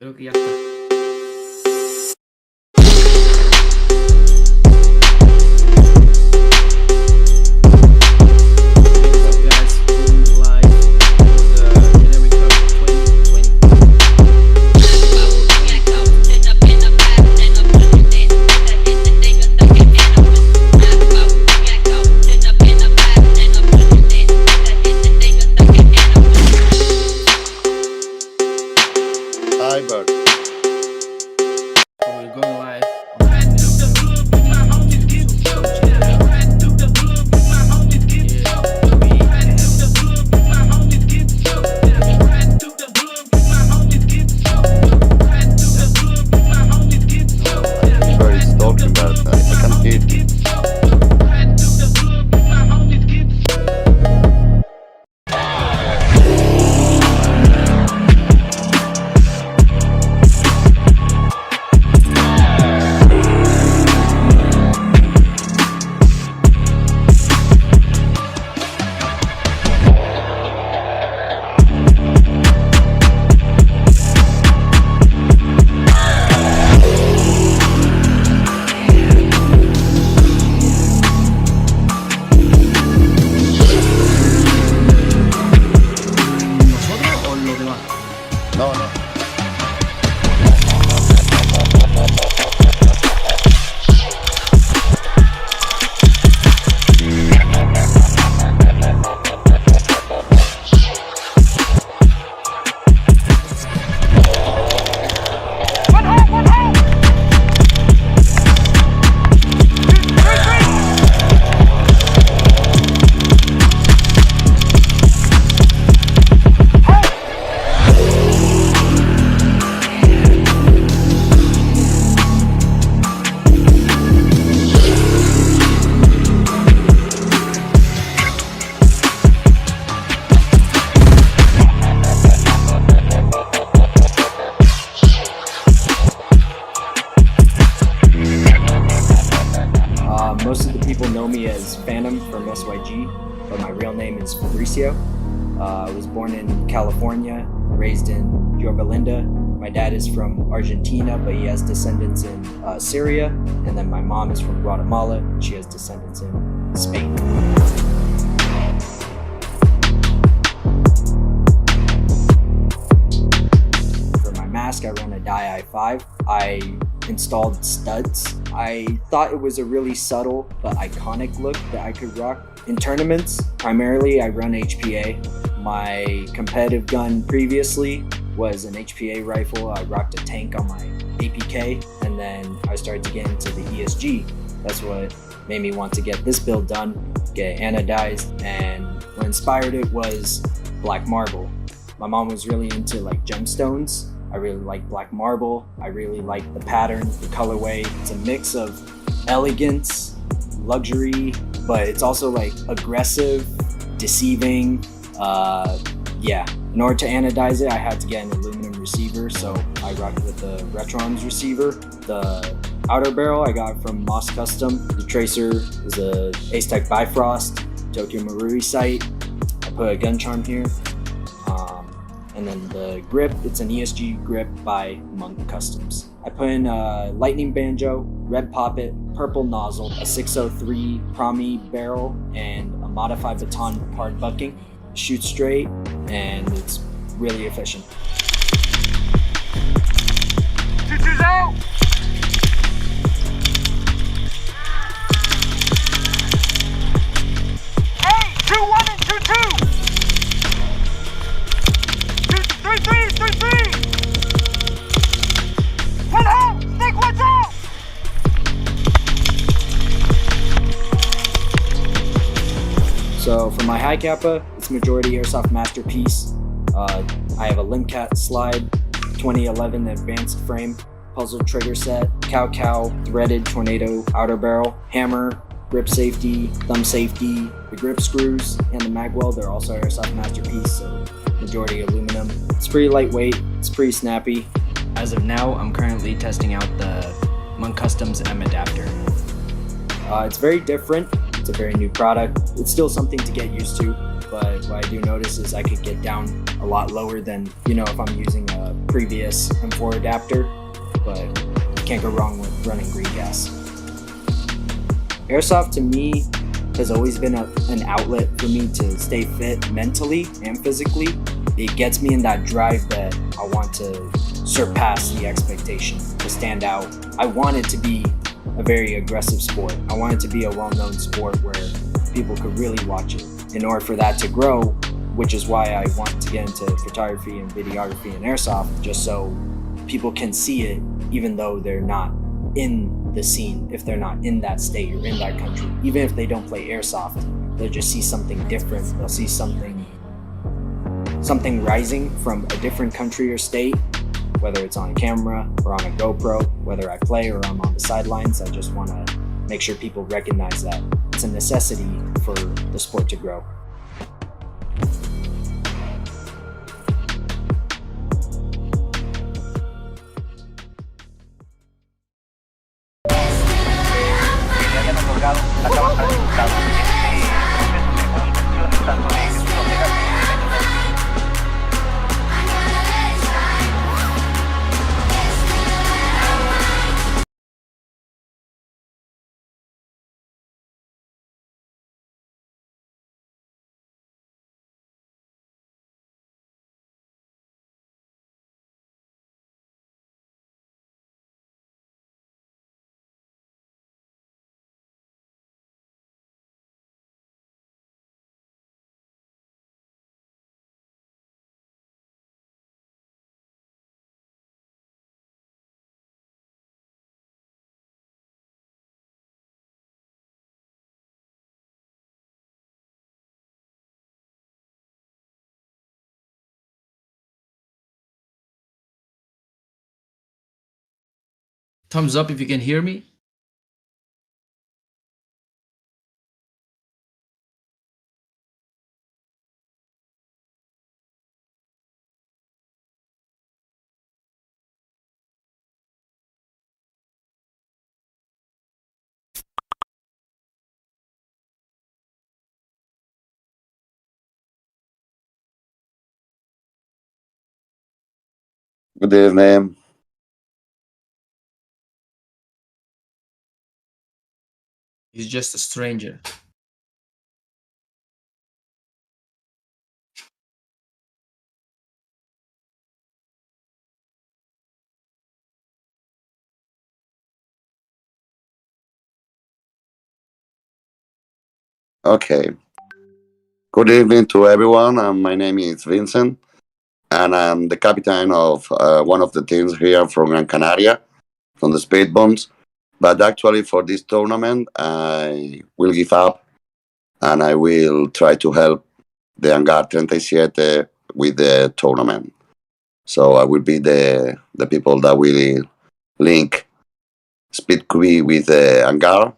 Creo que ya está. What's up, guys? Going live for the Canary Cup 2020. Hi, Bert. So we're going live on the Bert is talking about that. I can't hear you. ¿Nosotros o los demás? No, no. Most of the people know me as Phantom from SYG, but my real name is Fabricio. I was born in California, raised in Yorba Linda. My dad is from Argentina, but he has descendants in Syria. And then my mom is from Guatemala. She has descendants in Spain. For my mask, I run a Dye i5. I installed studs. I thought it was a really subtle but iconic look that I could rock. In tournaments, primarily I run HPA. My competitive gun previously was an HPA rifle. I rocked a tank on my APK, and then I started to get into the ESG. That's what made me want to get this build done, get anodized, and what inspired it was black marble. My mom was really into like gemstones. I really like black marble. I really like the pattern, the colorway. It's a mix of elegance, luxury, but it's also like aggressive, deceiving. Yeah. In order to anodize it, I had to get an aluminum receiver, so I rocked with the Retrons receiver. The outer barrel I got from Moss Custom. The tracer is a Ace-Tech Bifrost, Tokyo Marui sight. I put a gun charm here. And then the grip, it's an ESG grip by Monk Customs. I put in a lightning banjo, red poppet, purple nozzle, a 603 Promi barrel, and a modified baton hard bucking. Shoots straight, and it's really efficient. Two-two's out! Hey! 2-1 and 2-2! 3-3! 3-3! One home! Stick one's out! So for my high kappa, it's majority airsoft masterpiece. I have a Limcat slide, 2011 advanced frame, puzzle trigger set, cow threaded tornado outer barrel, hammer, grip safety, thumb safety, the grip screws, and the mag weld are also airsoft masterpiece, so majority aluminum. It's pretty lightweight, it's pretty snappy. As of now, I'm currently testing out the Monk Customs M adapter. It's very different. It's a very new product. It's still something to get used to. but what I do notice is I could get down a lot lower than, if I'm using a previous M4 adapter, but you can't go wrong with running green gas. Airsoft to me has always been an outlet for me to stay fit mentally and physically. It gets me in that drive that I want to surpass the expectation, to stand out. I want it to be a very aggressive sport. I want it to be a well-known sport where people could really watch it. In order for that to grow, which is why I want to get into photography and videography and airsoft, just so people can see it even though they're not in the scene, if they're not in that state or in that country. Even if they don't play airsoft, they'll just see something different. They'll see something rising from a different country or state, whether it's on camera or on a GoPro, whether I play or I'm on the sidelines. I just want to make sure people recognize that it's a necessity for the sport to grow. Le hayan otorgado la Cámara de Diputados. Este proceso según instrucciones tanto de Jesús Ortega como de Beto López. Thumbs up if you can hear me. Good evening. He's just a stranger. Okay. Good evening to everyone. My name is Vincent, and I'm the captain of one of the teams here from Gran Canaria, from the Speed Bombs. But actually, for this tournament, I will give up and I will try to help the Hangar 37 with the tournament. So I will be the people that will link Speed QB with the Hangar.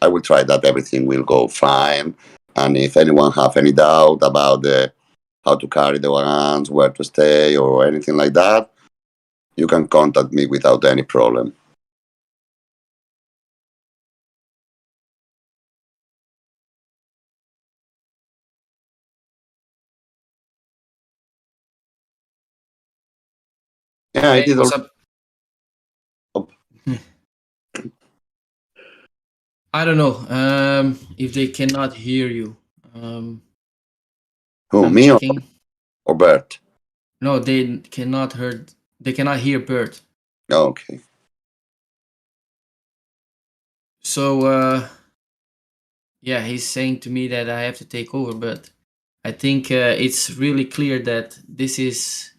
I will try that everything will go fine. And if anyone have any doubt about how to carry the guns, where to stay, or anything like that, you can contact me without any problem. Yeah, I Hey, did. what's up? Oh, I don't know if they cannot hear you. who, I'm me checking. or Bert? No, they cannot hear. They cannot hear Bert. Okay. So yeah, he's saying to me that I have to take over, but I think it's really clear that this is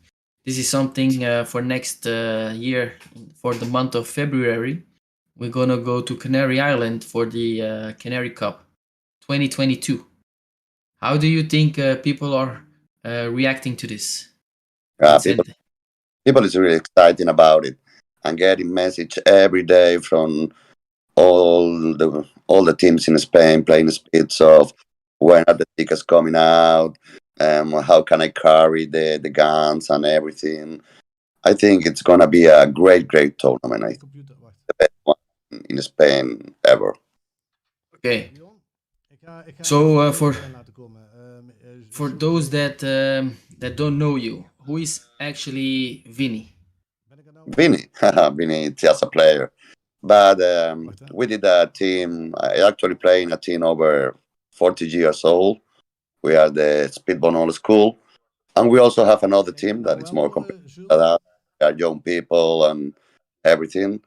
something for next year, for the month of February. We're gonna go to Canary Island for the Canary Cup 2022. How do you think people are reacting to this, People, Vincent? people is really exciting about it, and getting message every day from all the teams in Spain playing speeds of when are the tickets coming out, how can I carry the guns and everything. I think it's gonna be a great tournament. I think Computer, wacht. the best one in Spain ever. Okay. Leon? Ik ga So, even for- erin laten komen. for those that don't know you, who is actually Vinny? Vinny, Vinny is just a player. But we did a team. I actually play in a team over 40 years old. We are the Speedball Old School. And we also have another team that is more competitive than us. We are young people and everything.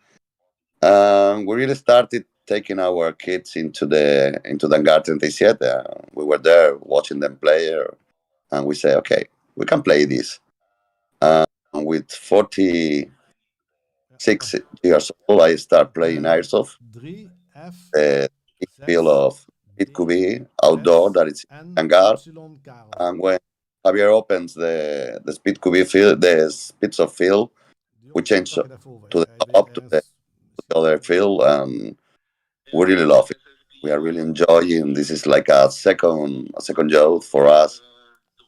We really started taking our kids into the Hangar 37. We were there watching them play, and we say, okay, we can play this. With 46 years old, I start playing airsoft. The field of it could be outdoor, that is Hangar. And when Javier opens the speed cube field, the speeds of field, we change to the top to the other field, and we really love it. We are really enjoying. This is like a second job for us,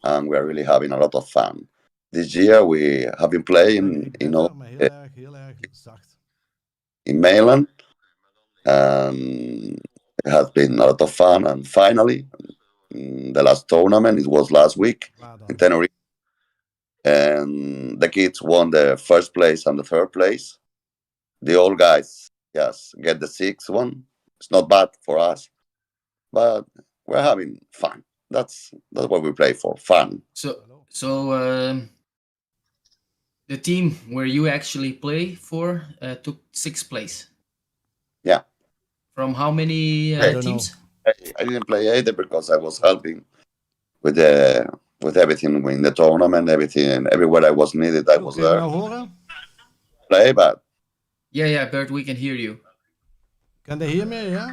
and we are really having a lot of fun. This year we have been playing, uh, in mainland, and it has been a lot of fun. And finally, the last tournament, it was last week in Tenerife, and the kids won the first place and the third place. The old guys just get the sixth one. It's not bad for us, but we're having fun. That's what we play for, fun. So the team where you actually play for took sixth place. Yeah. From how many I teams? I didn't play either because I was helping with the with everything in the tournament, everything, everywhere I was needed, I was there. Play, but Yeah, Bert, we can hear you. Can they hear me? Yeah.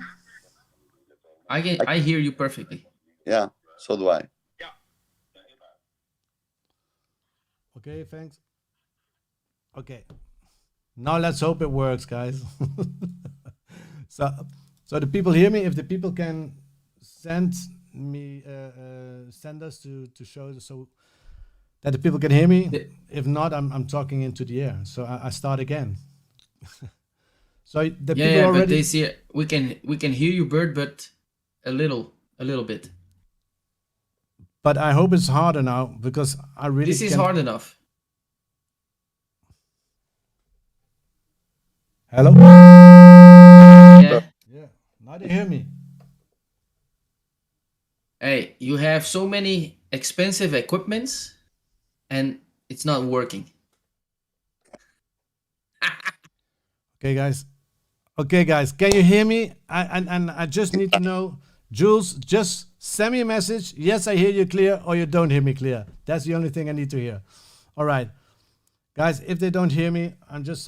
I hear you perfectly. yeah, so do I. Okay, thanks. Okay. Now let's hope it works, guys. so the people hear me. If the people can send us to show so that the people can hear me. If not, I'm talking into the air. So I start again. So the people already. But they see we can hear you, Bert, but a little bit. But I hope it's harder now because I really. This is hard enough. Hello. Yeah. Now they hear me. Hey, you have so many expensive equipments, and it's not working. Okay, guys, can you hear me? I just need to know, Jules, just send me a message. Yes, I hear you clear, or you don't hear me clear. That's the only thing I need to hear. All right, guys, if they don't hear me, I'm just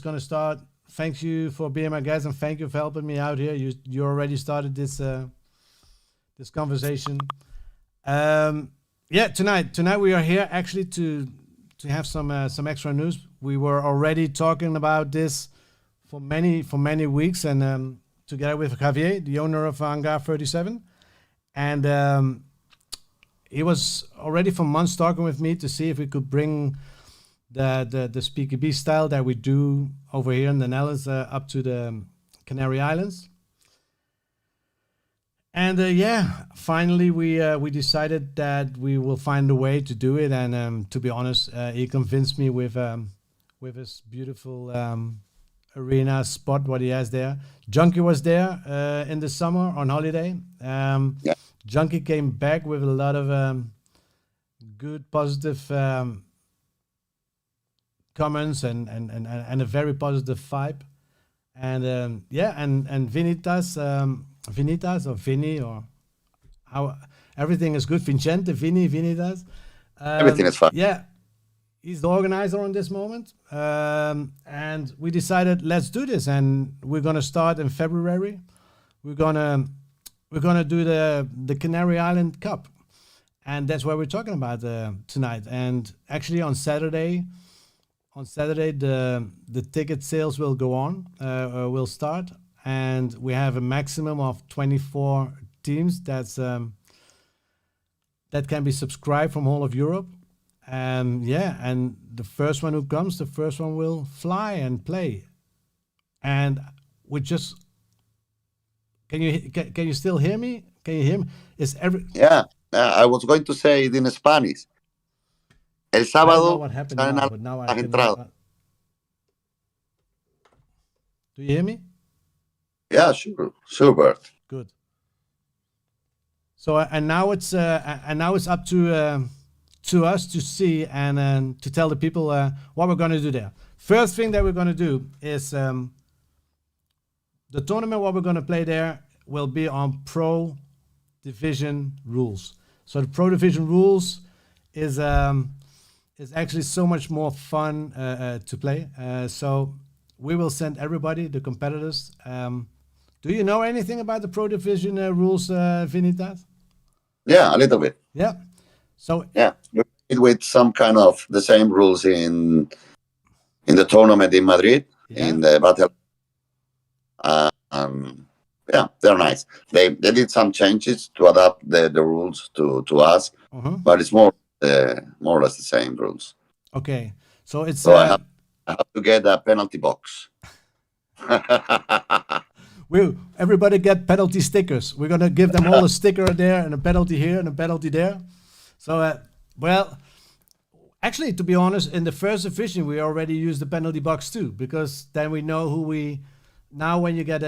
gonna start. Thank you for being my guest, and thank you for helping me out here. You already started this conversation. Tonight we are here actually to have some extra news. We were already talking about this for many weeks, and together with Javier, the owner of Hangar 37, and he was already for months talking with me to see if we could bring the Speaker B style that we do over here in the Netherlands up to the Canary Islands. And finally we decided that we will find a way to do it. And to be honest, he convinced me with his beautiful arena spot, what he has there. Junkie was there in the summer on holiday. Junkie came back with a lot of good, positive comments and a very positive vibe. And and Vinitas or Vinny or how everything is good. Vincente, Vinitas. Everything is fine. Yeah, he's the organizer on this moment, and we decided let's do this, and we're gonna start in February. We're gonna do the Canary Island Cup, and that's what we're talking about tonight. And actually on Saturday the ticket sales will go on, will start, and we have a maximum of 24 teams that can be subscribed from all of Europe. And the first one who comes, the first one will fly and play. And we just can you still hear me? Can you hear me? I was going to say it in Spanish. El I don't know sábado what happened salen now, but now I las can. entradas. Do you hear me? Yeah, sure, Bert. Good. So and now it's up to us to see and to tell the people what we're going to do there. First thing that we're going to do is the tournament. What we're going to play there will be on Pro Division rules. So the Pro Division rules is actually so much more fun to play. So we will send everybody, the competitors. Do you know anything about the Pro Division rules, Vinitas? Yeah, a little bit. Yeah. So Yeah, we played with some kind of the same rules in the tournament in Madrid yeah. in the battle. Yeah, they're nice. They did some changes to adapt the rules to us, but it's more or less the same rules. Okay. So it's So I have to get a penalty box. everybody get penalty stickers. We're gonna give them all a sticker there and a penalty here and a penalty there. So well, actually, to be honest, in the first division we already used the penalty box too, because then we know who we. Now when you get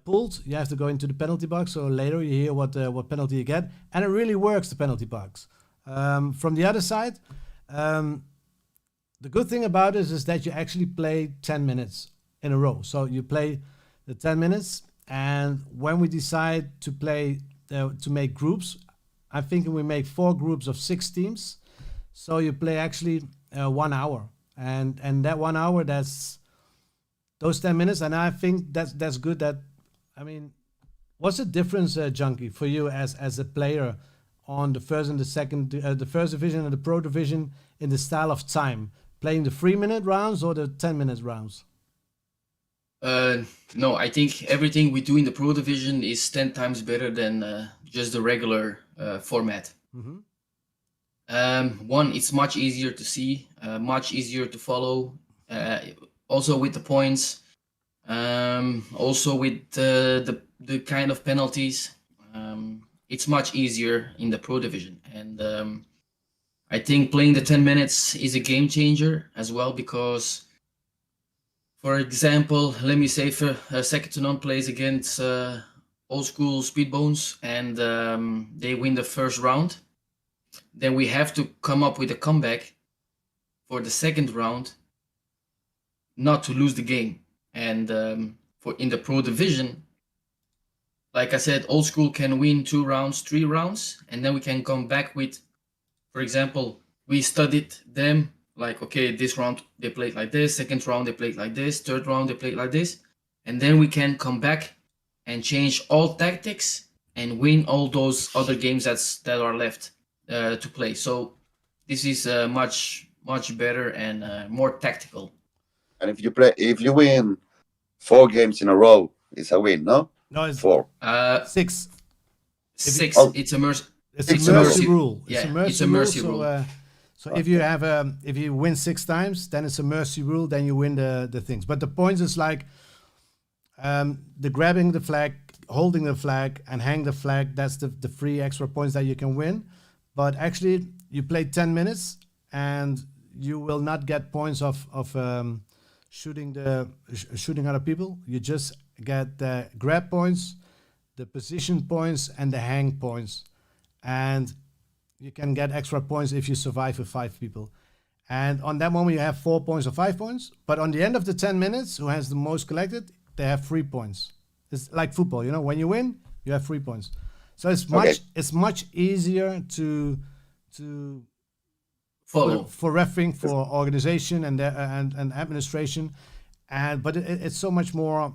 pulled, you have to go into the penalty box. So later you hear what penalty you get, and it really works, the penalty box. From the other side, the good thing about it is that you actually play 10 minutes in a row. So you play the 10 minutes, and when we decide to play to make groups, I'm thinking we make 4 groups of 6 teams. So you play actually 1 hour, and that 1 hour, that's those 10 minutes, and I think that's good. That, I mean, what's the difference, Junkie, for you as a player on the first and the second, the first division and the Pro Division in the style of time, playing the 3-minute rounds or the 10-minute rounds? No, I think everything we do in the Pro Division is 10 times better than just the regular format. One, it's much easier to see, much easier to follow. Also with the points, also with the kind of penalties, it's much easier in the Pro Division. And I think playing the 10 minutes is a game changer as well, because, for example, let me say for second to none plays against old school Speedbones, and they win the first round. Then we have to come up with a comeback for the second round, not to lose the game. And for in the Pro Division, like I said, old school can win 2 rounds, 3 rounds, and then we can come back with, for example, we studied them, like, okay, this round they played like this, second round they played like this, third round they played like this, and then we can come back and change all tactics and win all those other games that are left to play. So this is much better and more tactical. And if you win 4 games in a row, it's a win, no? No, it's 4. 6. 6. It's a mercy rule. It's a mercy rule. So if you have if you win 6 times, then it's a mercy rule. Then you win the things. But the points is like the grabbing the flag, holding the flag, and hang the flag. That's the 3 extra points that you can win. But actually, you play 10 minutes, and you will not get points of shooting other people. You just get the grab points, the position points, and the hang points, and you can get extra points if you survive with 5 people. And on that moment, you have 4 points or 5 points. But on the end of the 10 minutes, who has the most collected, they have 3 points. It's like football, you know. When you win, you have 3 points. So it's much easier to follow for refereeing, for organization and administration, but it's so much more.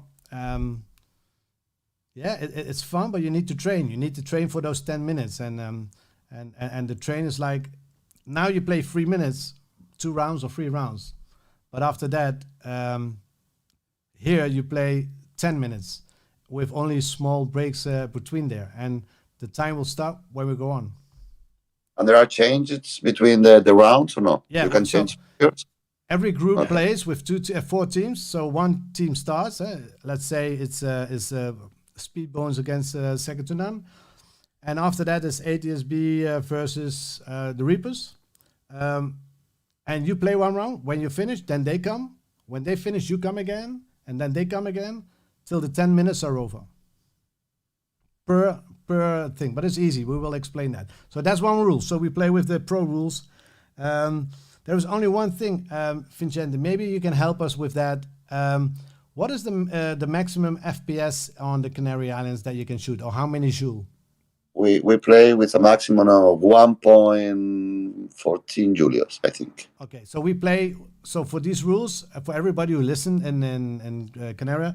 It's fun, but you need to train. You need to train for those 10 minutes, and the train is like, now you play 3 minutes, 2 rounds or 3 rounds, but after that, here you play 10 minutes with only small breaks between there, and the time will stop when we go on. And there are changes between the rounds or no? Yeah, you can so change yours? Every group plays with 4 teams. So one team starts. Let's say it's Speedbones against second to none, and after that is ATSB versus the Reapers. And you play one round. When you finish, then they come. When they finish, you come again, and then they come again, till the 10 minutes are over. Per thing, but it's easy. We will explain that. So that's one rule. So we play with the pro rules. There is only one thing, Vincente. Maybe you can help us with that. What is the maximum FPS on the Canary Islands that you can shoot, or how many joule? We play with a maximum of 1.14 Julius, I think. Okay, so we play. So for these rules, for everybody who listen in Canary,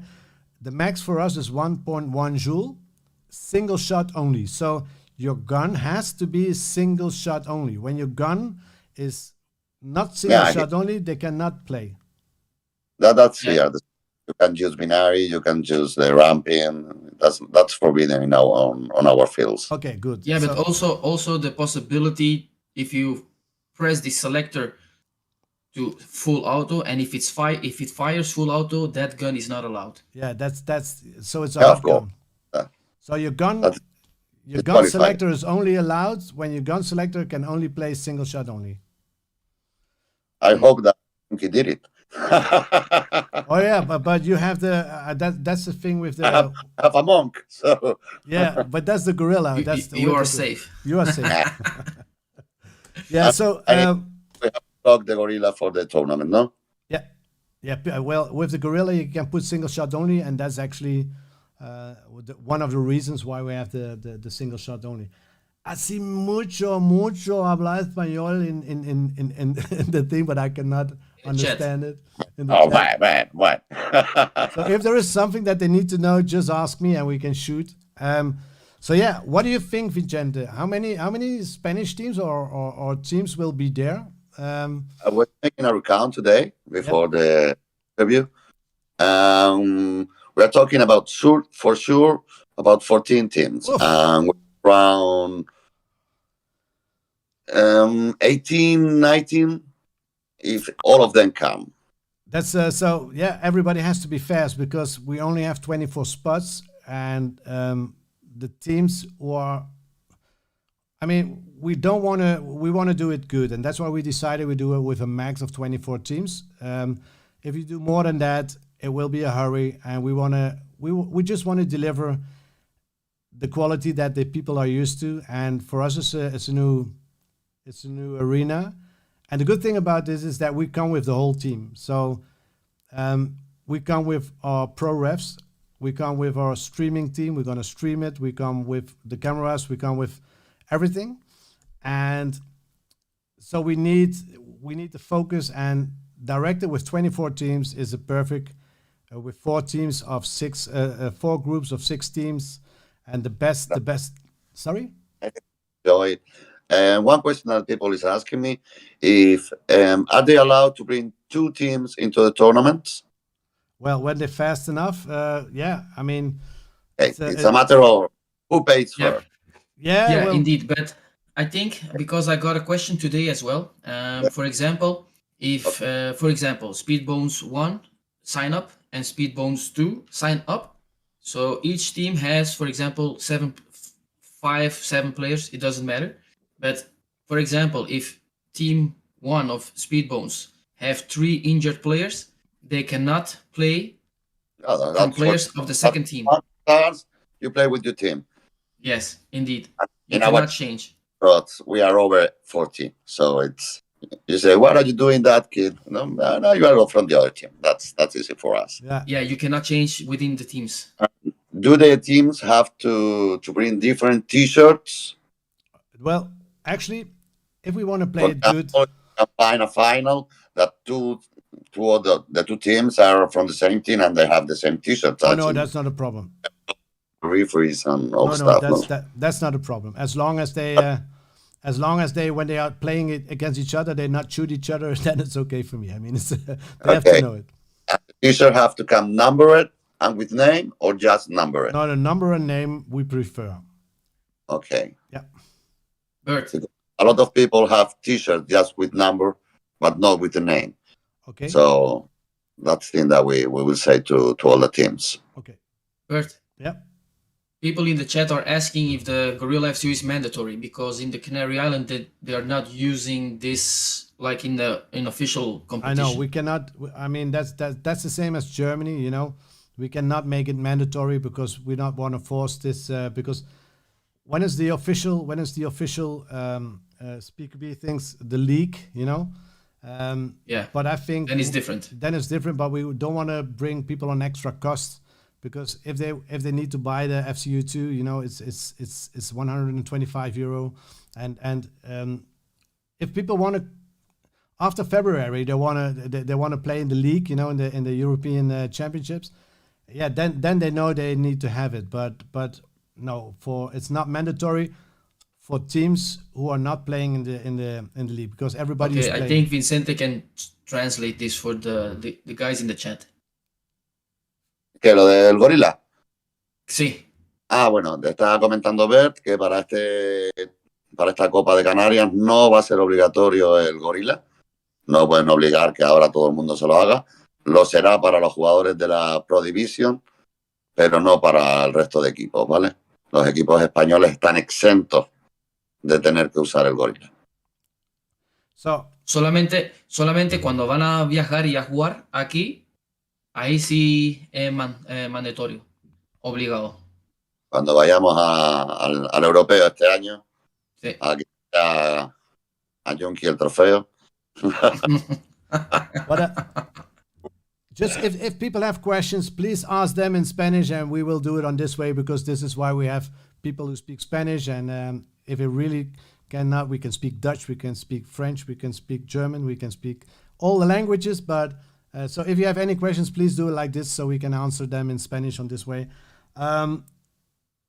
the max for us is 1.1 joule, single shot only. So your gun has to be single shot only. When your gun is not single shot only, they cannot play. That's clear. You can use binary, you can use the ramping. That's forbidden in on our fields. Okay, good. Yeah, but also the possibility, if you press the selector to full auto, and if it fires full auto, that gun is not allowed. Yeah, that's so it's a hot gun. So your gun selector is only allowed when your gun selector can only play single shot only. I hope that he did it. Oh yeah, but you have the that's the thing with the. I have a monk, so yeah, but that's the gorilla. You are safe. You are safe. Yeah, so we have to block the gorilla for the tournament, no? Yeah. Well, with the gorilla, you can put single shot only, and that's actually one of the reasons why we have the single shot only. Así mucho hablar español in the thing, but I cannot understand it. Man. So if there is something that they need to know, just ask me and we can shoot. So yeah, what do you think, Vicente? How many Spanish teams or teams will be there? I was making a recount today before the interview. We are talking about for sure about 14 teams. Around 18, 19, if all of them come. That's so yeah, everybody has to be fast because we only have 24 spots, and the teams who are, I mean, we want to do it good, and that's why we decided we do it with a max of 24 teams. If you do more than that, it will be a hurry, and we just want to deliver the quality that the people are used to. And for us, it's a new arena. And the good thing about this is that we come with the whole team. So we come with our pro refs, we come with our streaming team. We're going to stream it. We come with the cameras. We come with everything. And so we need to focus, and direct it with 24 teams is a perfect. With 4 teams of 6, 4 groups of 6 teams, and the best. Sorry. Joy. One question that people is asking me: if are they allowed to bring 2 teams into the tournament? Well, when they're fast enough, yeah. I mean, it's a matter of who pays Yeah. for. yeah, well, Indeed. But I think, because I got a question today as well. For example, if for example Speedbones 1 sign up and Speedbones 2 sign up, so each team has, for example, 7 players. It doesn't matter. But for example, if team 1 of Speedbones have 3 injured players, they cannot play from players of the second team. You play with your team. Yes, indeed. You You know cannot what? change. But we are over 40, so it's. You say, "What are you doing, that kid?" No, you are from the other team. That's easy for us. Yeah, you cannot change within the teams. Do the teams have to bring different T-shirts? well, actually, if we want to play For it good, example, you can find a final that two of the 2 teams are from the same team and they have the same T-shirts. oh no, that's not a problem. Referees and all No, stuff. that's not a problem. As long as they, when they are playing it against each other, they not shoot each other, then it's okay for me. I mean, they have to know it. T-shirt have to come numbered and with name, or just numbered? No, the number and name we prefer. Okay. Yeah. Bert, A lot of people have T-shirts just with number, but not with the name. Okay. So that's the thing that we will say to all the teams. Okay. Bert, Yeah. People in the chat are asking if the Gorilla FCU is mandatory, because in the Canary Island they are not using this like in official I competition. know we cannot. I mean, that's the same as Germany. You know, we cannot make it mandatory because we don't want to force this. Because when is the official Speaker B things, the league? You know. Yeah. But I think Then it's different. Then it's different. But we don't want to bring people on extra costs, because if they need to buy the FCU2, you know, it's 125 euro, and if people want to, after February they want to play in the league, you know, in the European Championships, yeah, then they know they need to have it. But no, it's not mandatory for teams who are not playing in the league, because everybody is playing. I think Vicente can translate this for the guys in the chat. ¿Qué, lo del gorila? Sí. Bueno, te estaba comentando Bert que para esta Copa de Canarias no va a ser obligatorio el gorila. No pueden obligar que ahora todo el mundo se lo haga. Lo será para los jugadores de la Pro Division, pero no para el resto de equipos, ¿vale? Los equipos españoles están exentos de tener que usar el gorila. Solamente cuando van a viajar y a jugar aquí, ahí sí es mandatorio, obligado. Cuando vayamos al europeo este año, sí. Aquí está a Junkie el trofeo. Just if people have questions, please ask them in Spanish, and we will do it on this way, because this is why we have people who speak Spanish. And if it really cannot, we can speak Dutch, we can speak French, we can speak German, we can speak all the languages. But so if you have any questions, please do it like this, so we can answer them in Spanish on this way.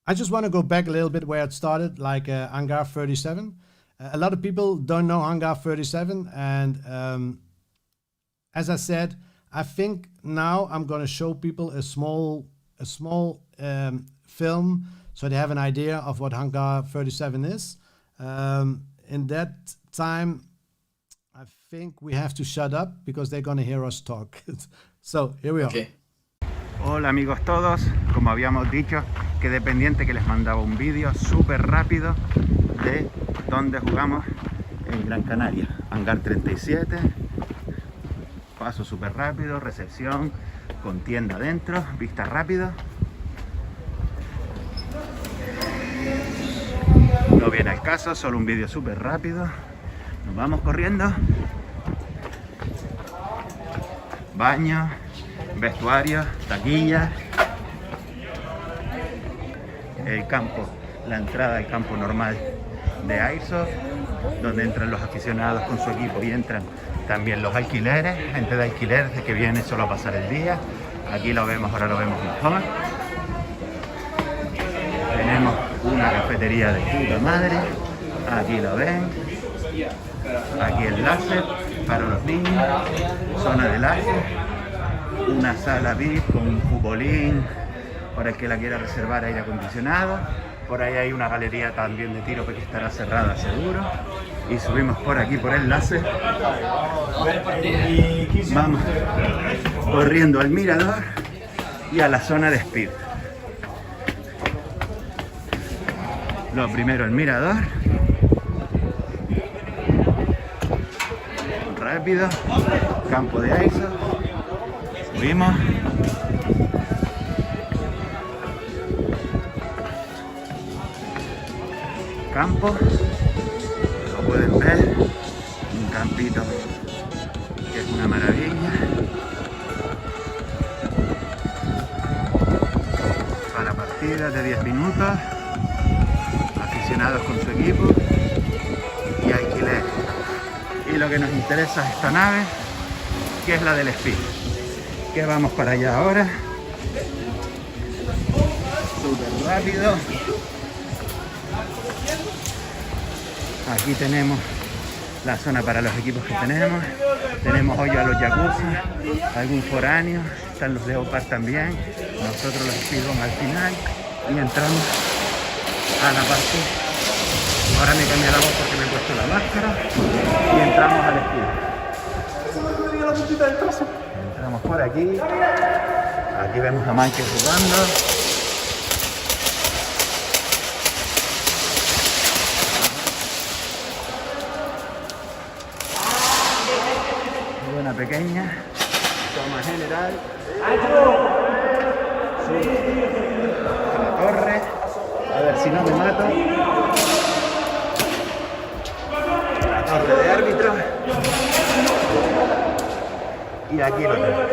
I just want to go back a little bit where it started, like Hangar 37. A lot of people don't know Hangar 37, and as I said, I think now I'm going to show people a small film, so they have an idea of what Hangar 37 is. In that time, I think we have to shut up because they're going to hear us talk. So here we are. Okay. Hola amigos todos, como habíamos dicho, quedé pendiente que les mandaba un vídeo súper rápido de donde jugamos en Gran Canaria. Hangar 37, paso súper rápido, recepción con tienda adentro, vista rápido. No viene al caso, solo un vídeo súper rápido. Nos vamos corriendo. Baño, vestuario, taquillas, el campo, la entrada al campo normal de Airsoft, donde entran los aficionados con su equipo y entran también los alquileres, gente de alquileres que viene solo a pasar el día. Aquí lo vemos, ahora lo vemos mejor. Tenemos una cafetería de puta madre, aquí lo ven. Aquí el láser para los niños, zona de láser, una sala VIP con un futbolín para el que la quiera reservar, aire acondicionado. Por ahí hay una galería también de tiro que estará cerrada seguro. Y subimos por aquí por el láser. Vamos corriendo al mirador y a la zona de speed. Lo primero el mirador. Rápido, campo de Airsoft, subimos, campo, lo pueden ver, un campito que es una maravilla, para partidas de 10 minutos, aficionados con su equipo y alquiler. Y lo que nos interesa es esta nave, que es la del Speed, que vamos para allá ahora, súper rápido. Aquí tenemos la zona para los equipos que tenemos hoyo a los jacuzzi, algún foráneo, están los Leopard también, nosotros los Speedbomb al final y entramos a la parte. Ahora me cambié la voz porque me he puesto la máscara y entramos al speed. Entramos por aquí. Aquí vemos a Michael jugando. una pequeña toma general. A la torre. A ver si no me mato. La torre de árbitro. Y aquí lo tengo.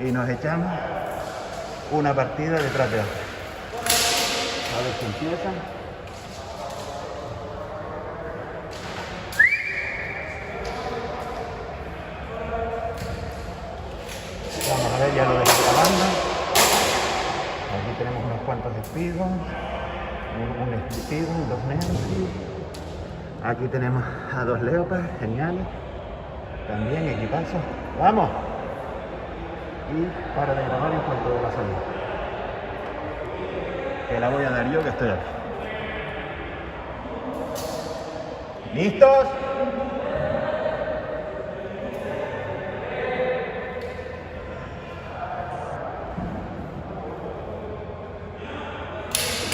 Y nos echamos una partida detrás de otra. A ver si empieza. Vamos a ver, ya lo dejé grabando. Aquí tenemos unos cuantos espigos. Un espigo, dos negros. Aquí tenemos a dos leopards, geniales. También equipazo. ¡Vamos! Y para de grabar en cuanto de la salida. Que la voy a dar yo, que estoy aquí. ¿Listos?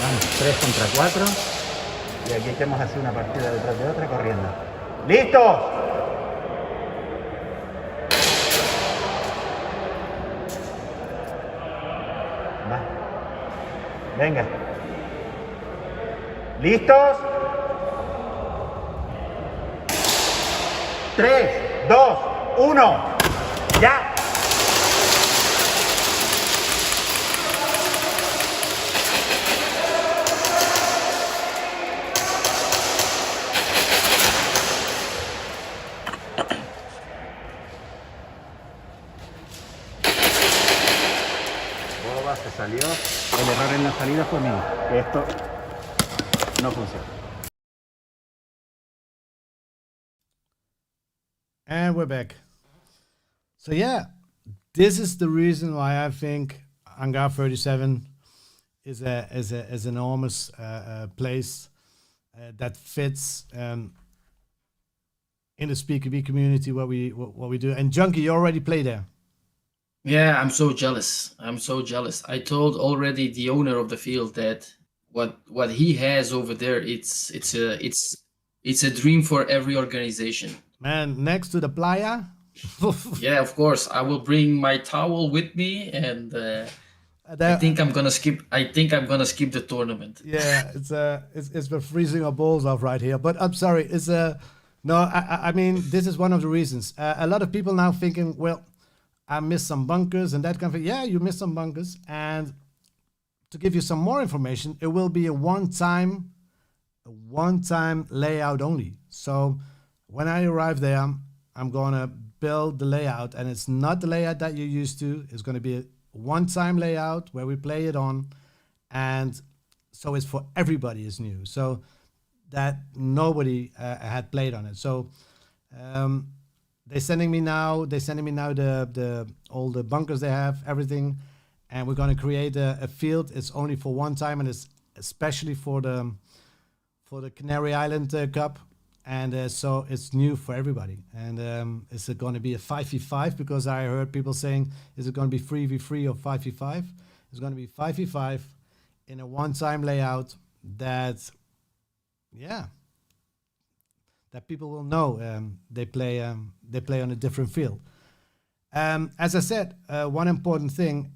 Vamos, 3 contra 4. Y aquí estamos haciendo una partida detrás de otra corriendo. ¿Listos? Va. Venga. ¿Listos? 3, 2, 1. ¡Ya! Boba, se salió. El error en la salida fue mío. Que esto no funciona. And we're back. So yeah, this is the reason why I think Hangar 37 is an enormous place that fits in the SpeakerB community what we do. And Junkie, you already play there. Yeah, I'm so jealous. I'm so jealous. I told already the owner of the field that what he has over there, it's a dream for every organization. Man, next to the playa. Yeah, of course. I will bring my towel with me, and I think I'm gonna skip. I think I'm gonna skip the tournament. Yeah, it's been freezing our balls off right here. But I'm sorry, it's no. I mean, this is one of the reasons. A lot of people now thinking, well, I missed some bunkers and that kind of thing. Yeah, you missed some bunkers. And to give you some more information, it will be a one-time layout only. So when I arrive there, I'm gonna build the layout, and it's not the layout that you're used to. It's gonna be a one-time layout where we play it on, and so it's for everybody is new. So that nobody had played on it. So they're sending me now the all the bunkers they have, everything, and we're gonna create a field. It's only for one time, and it's especially for the Canary Island Cup. And so it's new for everybody. And is it going to be a 5v5? Because I heard people saying, is it going to be 3v3 or 5v5? It's going to be 5v5 in a one-time layout that people will know they play on a different field. As I said, one important thing,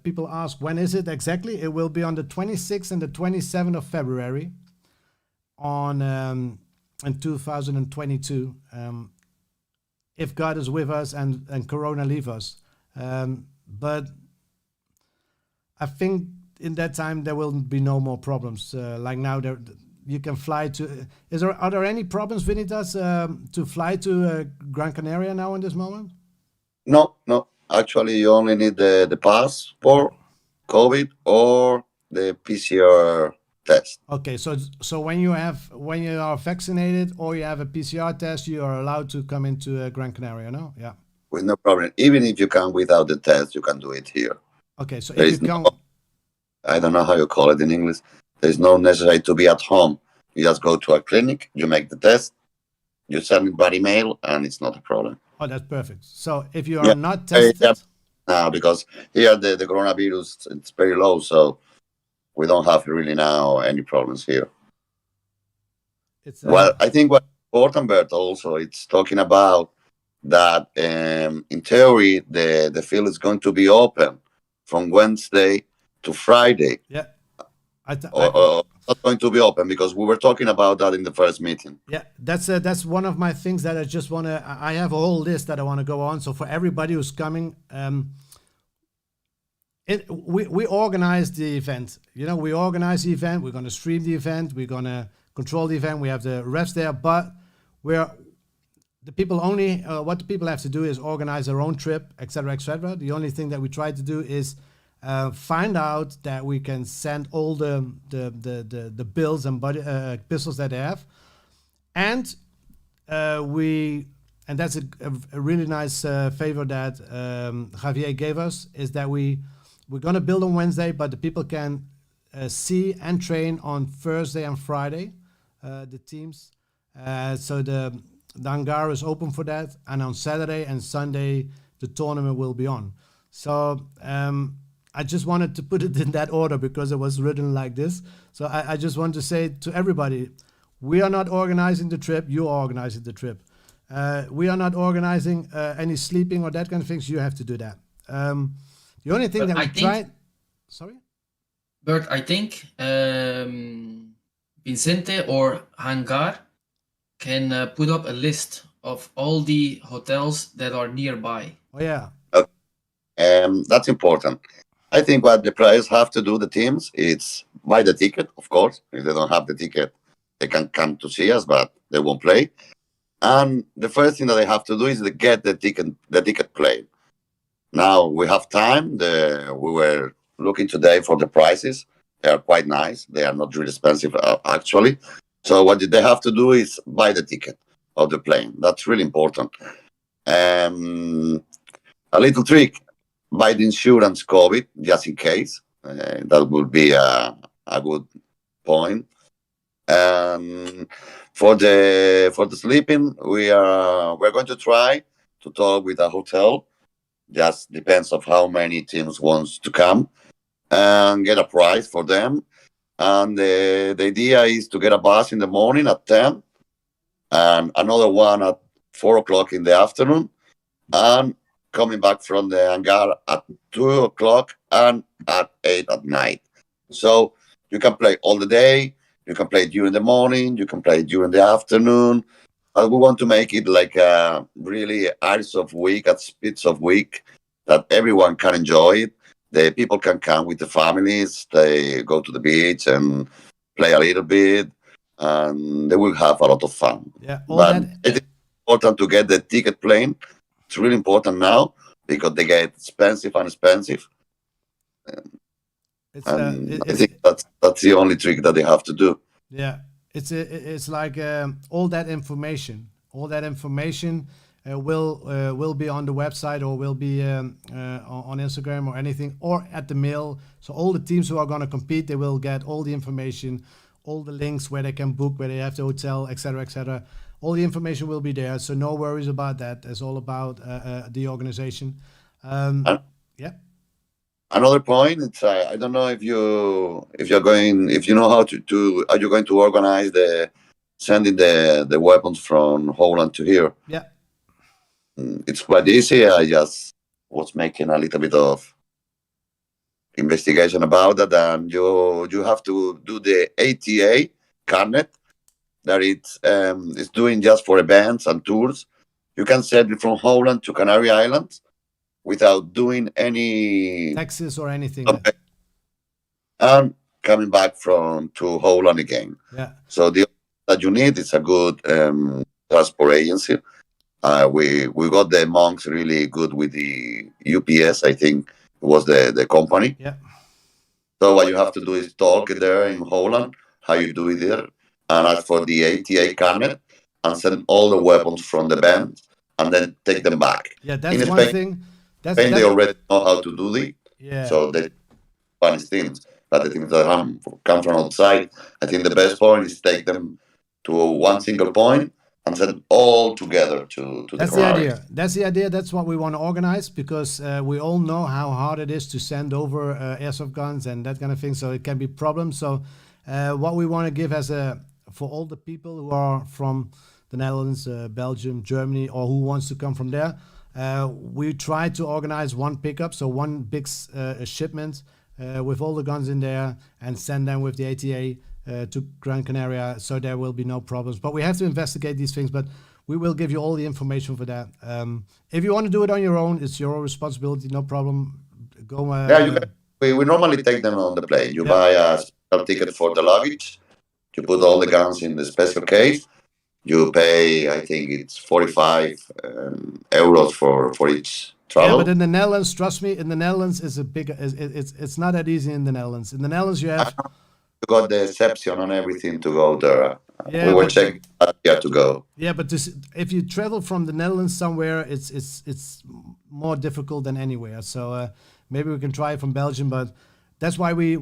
people ask, when is it exactly? It will be on the 26th and the 27th of February in 2022, if God is with us and Corona leave us. But I think in that time there will be no more problems. Like now, you can fly to. Are there any problems, Vinitas, to fly to Gran Canaria now in this moment? No. Actually, you only need the passport, COVID, or the PCR test. Okay, so when you are vaccinated or you have a PCR test, you are allowed to come into Gran Canaria, no? Yeah. With no problem. Even if you come without the test, you can do it here. Okay, so There if is you come, I don't know how you call it in English. There's no necessary to be at home. You just go to a clinic, you make the test, you send it by email, and it's not a problem. oh, that's perfect. So if you are not tested, Now, because here the coronavirus, it's very low, so we don't have really now any problems here. it's Well, I think what important, but also it's talking about that in theory the field is going to be open from Wednesday to Friday, Yeah. I, th- I or not going to be open because we were talking about that in the first meeting. Yeah, that's one of my things that I just want to. I have a whole list that I want to go on. So for everybody who's coming, we organize the event. You know, we organize the event. We're going to stream the event. We're going to control the event. We have the refs there, but we're the people only. What the people have to do is organize their own trip, etc., etc. The only thing that we try to do is find out that we can send all the bills and pistols that they have, and we and that's a really nice favor that Javier gave us, is that we're going to build on Wednesday, but the people can see and train on Thursday and Friday, the teams. So the hangar is open for that, and on Saturday and Sunday the tournament will be on. So I just wanted to put it in that order because it was written like this. So I just want to say to everybody, we are not organizing the trip, you are organizing the trip. We are not organizing any sleeping or that kind of things, you have to do that. The only thing But that I we think- tried... Sorry? Bert, I think Vincente or Hangar can put up a list of all the hotels that are nearby. Oh, yeah. That's important. I think what the players have to do, the teams, it's buy the ticket, of course. If they don't have the ticket, they can come to see us, but they won't play. And the first thing that they have to do is to get the ticket plane. Now we have time. We were looking today for the prices. They are quite nice. They are not really expensive, actually. So what they have to do is buy the ticket of the plane. That's really important. A little trick: buy the insurance COVID just in case. That would be a good point. For the sleeping, we're going to try to talk with a hotel. Just depends of how many teams wants to come and get a price for them. And the idea is to get a bus in the morning at 10 and another one at 4 o'clock in the afternoon, and coming back from the hangar at 2 o'clock and at 8 at night. So you can play all the day, you can play during the morning, you can play during the afternoon. And we want to make it like a really hours of week, at speeds of week, that everyone can enjoy it. The people can come with the families, they go to the beach and play a little bit, and they will have a lot of fun. Yeah, But it is important to get the ticket plane. It's really important now because they get expensive and expensive. And I think that's the only trick that they have to do. Yeah, it's like all that information will be on the website, or will be on Instagram or anything, or at the mail. So all the teams who are going to compete, they will get all the information, all the links where they can book, where they have the hotel, etc., etc. All the information will be there, so no worries about that. It's all about the organization. Yeah. Another point, it's I don't know if you know how to are you going to organize sending the weapons from Holland to here? Yeah. It's quite easy. I just was making a little bit of investigation about that, and you have to do the ATA carnet that it's doing just for events and tours. You can send it from Holland to Canary Islands without doing any taxes or anything. Okay. And coming back to Holland again. Yeah. So the that you need is a good transport agency. We got the monks really good with the UPS, I think it was the company. Yeah. So what you have to do is talk there in Holland, how you do it there, and ask for the ATA carnet and send all the weapons from the band and then take them back. Yeah, that's in one Spain, thing. They already know how to do it. Yeah. So they Spanish things, but the things that come from outside, I think the best point is take them to one single point and send it all together to That's the the Canary. idea. That's the idea. That's what we want to organize, because we all know how hard it is to send over airsoft guns and that kind of thing. So it can be problems. So what we want to give for all the people who are from the Netherlands, Belgium, Germany, or who wants to come from there. We try to organize one pickup, so one big shipment with all the guns in there, and send them with the ATA to Gran Canaria, so there will be no problems. But we have to investigate these things, but we will give you all the information for that. If you want to do it on your own, it's your responsibility, no problem. Go. Yeah, we normally take them on the plane. You buy a special ticket for the luggage. You put all the guns in the special case. You pay, I think it's 45 euros for each travel. Yeah, but in the Netherlands, trust me, in the Netherlands is a big. It's not that easy in the Netherlands. In the Netherlands, you have. You got the exception on everything to go there. Yeah, we were checking here to go. Yeah, but if you travel from the Netherlands somewhere, it's more difficult than anywhere. So maybe we can try it from Belgium, but that's why we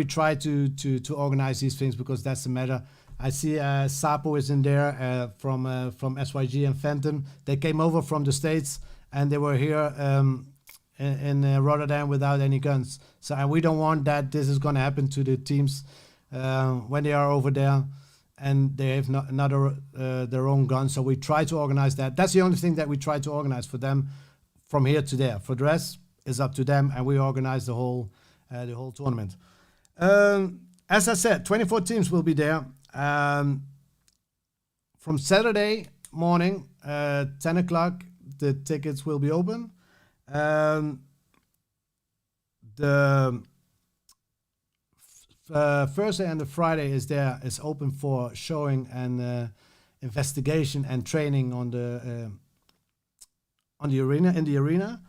try to organize these things, because that's the matter. I see Sapo is in there from SYG and Phantom. They came over from the States and they were here in Rotterdam without any guns. So and we don't want that. This is going to happen to the teams when they are over there and they have their own guns. So we try to organize that. That's the only thing that we try to organize for them from here to there. For the rest, it's up to them, and we organize the whole tournament. As I said, 24 teams will be there. From Saturday morning, 10 o'clock, the tickets will be open. The Thursday and the Friday is open for showing and investigation and training on the arena, in the arena.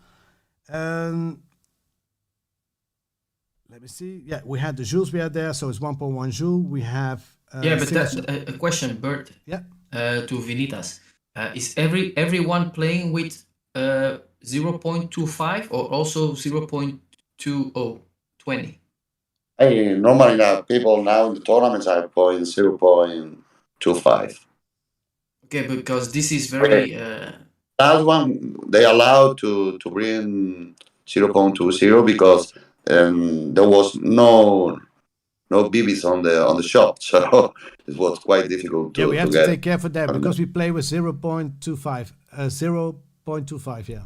Let me see. Yeah, we had the joules we had there, so it's 1.1 joule. We have but that's a question, Bert. Yeah. To Vinitas, is everyone playing with 0.25 or also 0.20? Hey, normally now people now in the tournaments are playing 0.25. Okay, because this is very. That one they allowed to bring 0.20 because there was no BBs on the shop, so it was quite difficult to. Yeah, we have to to take care for that because we play with 0.25. 0.25, yeah.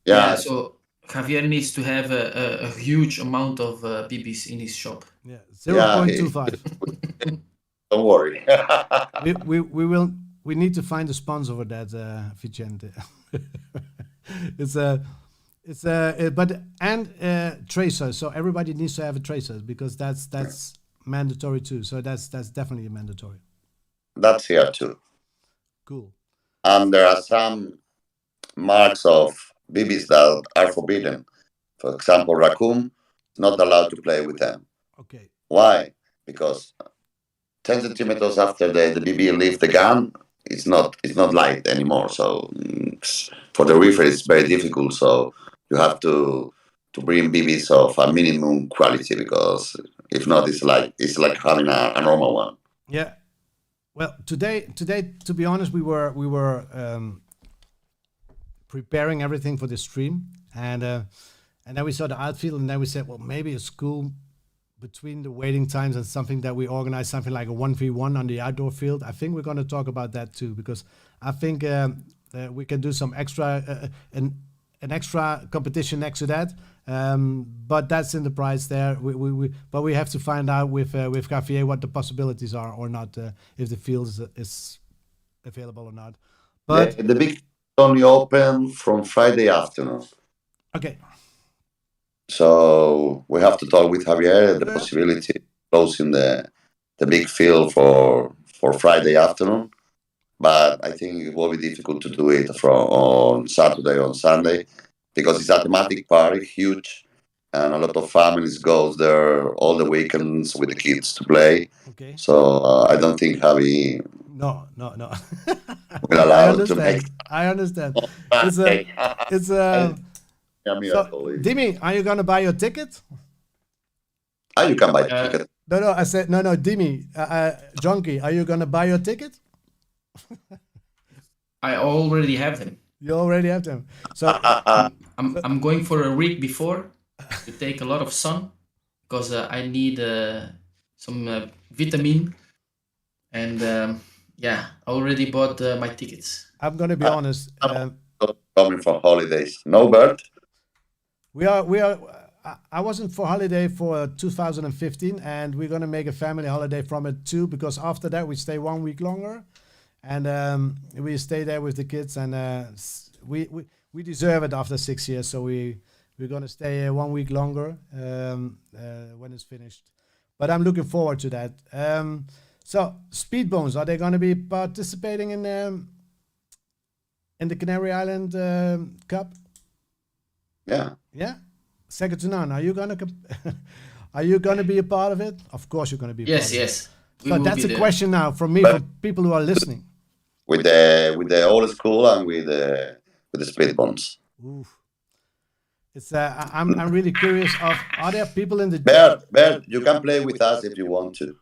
Yeah. So Javier needs to have a huge amount of BBs in his shop. Yeah, 0.25. Don't worry. We need to find a sponsor for that, Vicente. Tracer. So everybody needs to have a tracer because that's mandatory too. So that's definitely mandatory. That's here too. Cool. And there are some marks of BBs that are forbidden. For example, raccoon not allowed to play with them. Okay. Why? Because 10 centimeters after the BB leaves the gun, it's not light anymore. So for the reefer, it's very difficult. So you have to bring BBs of a minimum quality because if not, it's like having a normal one. Yeah. Well, today, to be honest, we were preparing everything for the stream, and then we saw the outfield, and then we said, well, maybe a school between the waiting times and something that we organize, something like a 1v1 on the outdoor field. I think we're going to talk about that too, because I think we can do some extra an extra competition next to that. But that's in the price there. But we have to find out with Javier what the possibilities are or not, if the field is available or not. But the big only open from Friday afternoon. Okay. So we have to talk with Javier the possibility of closing the big field for Friday afternoon. But I think it will be difficult to do it on Saturday or Sunday because it's a thematic park, huge, and a lot of families goes there all the weekends with the kids to play. Okay. So I don't think Javi. No. will allow to make. I understand. It's a. So, Dimi, are you gonna buy your ticket? You can buy a ticket. No. I said no. Dimi, Jonky, are you gonna buy your ticket? I already have them. You already have them. So I'm going for a week before to take a lot of sun because I need some vitamin, and Yeah, I already bought my tickets. I'm gonna be Uh, honest. I'm coming from holidays. No, Bert? We are. I wasn't for holiday for 2015, and we're gonna make a family holiday from it too. Because after that, we stay 1 week longer, and we stay there with the kids, and we deserve it after 6 years. So we're gonna stay 1 week longer when it's finished. But I'm looking forward to that. So Speedbones, are they gonna be participating in the Canary Island Cup? Yeah. Yeah, second to none. Are you gonna are you gonna be a part of it? Of course, you're gonna be a part Yes, of it. yes, we So will be that's a there. question now from me for But people who are listening. with the old school and with the split bonds. Oof. It's I'm really curious of, are there people in the, Bert, you can play with us if you want to.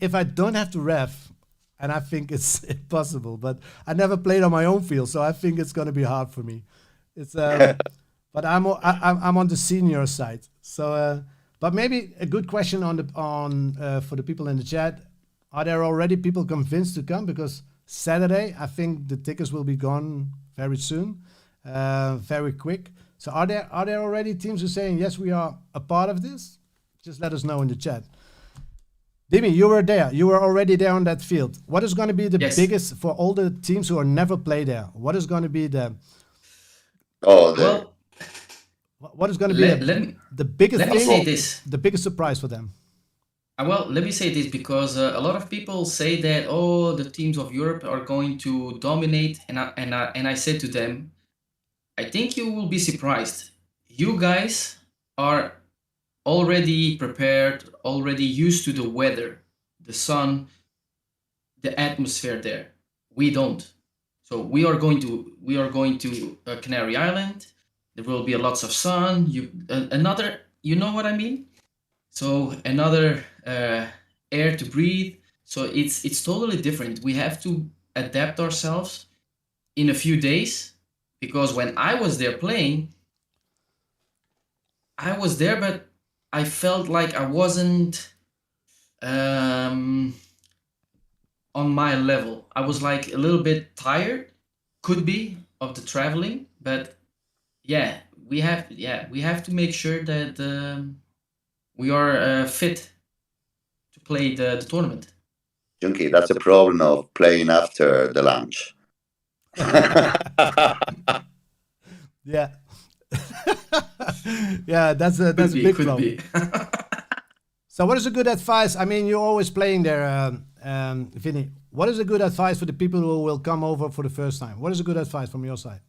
if I don't have to ref, and I think it's impossible, but I never played on my own field, so I think it's gonna be hard for me. It's but I'm on the senior side, so but maybe a good question on the on for the people in the chat. Are there already people convinced to come? Because Saturday, I think the tickets will be gone very soon, very quick. So are there already teams who are saying yes, we are a part of this? Just let us know in the chat. Dimi, you were there. You were already there on that field. What is going to be the Yes. biggest for all the teams who are never played there? What is going to be the Oh, Well, what is going to be the biggest let me thing, say this. the biggest surprise for them? Well, let me say this because a lot of people say that the teams of Europe are going to dominate, and I said to them, I think you will be surprised. You guys are already prepared, already used to the weather, the sun, the atmosphere there. We don't. So we are going to Canary Island. There will be lots of sun. Another, you know what I mean? So another air to breathe. So it's totally different. We have to adapt ourselves in a few days because when I was there playing, I was there, but I felt like I wasn't um, on my level. I was like a little bit tired, could be of the traveling, but we have to make sure that we are fit to play the tournament. Junkie, that's a problem of playing after the lunch. Yeah. Yeah, that's a Could be, big could problem. be. So what is a good advice? I mean, you're always playing there, Vinny. What is a good advice for the people who will come over for the first time? What is a good advice from your side?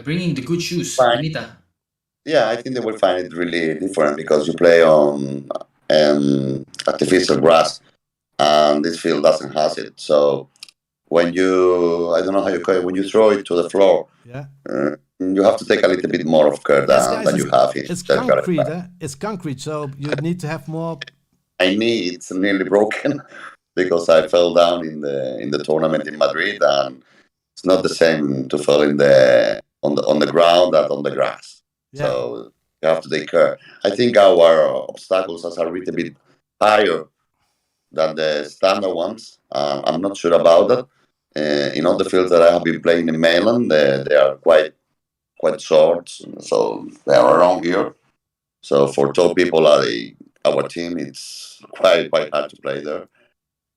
Bringing the good shoes, Fine. Anita. Yeah, I think they will find it really different because you play on artificial grass, and this field doesn't have it. So when I don't know how you call it, when you throw it to the floor, Yeah. you have to take a little bit more of care Yes, guys, than you have in it's Central concrete. America. It's concrete, so you need to have more. My knee it's nearly broken because I fell down in the tournament in Madrid, and it's not the same to fall in the on the ground as on the grass. Yeah. So you have to take care. I think our obstacles are a little bit higher than the standard ones. I'm not sure about that. In all the fields that I have been playing in mainland, they are quite short, so they are around here. So for tall people like our team, it's quite hard to play there.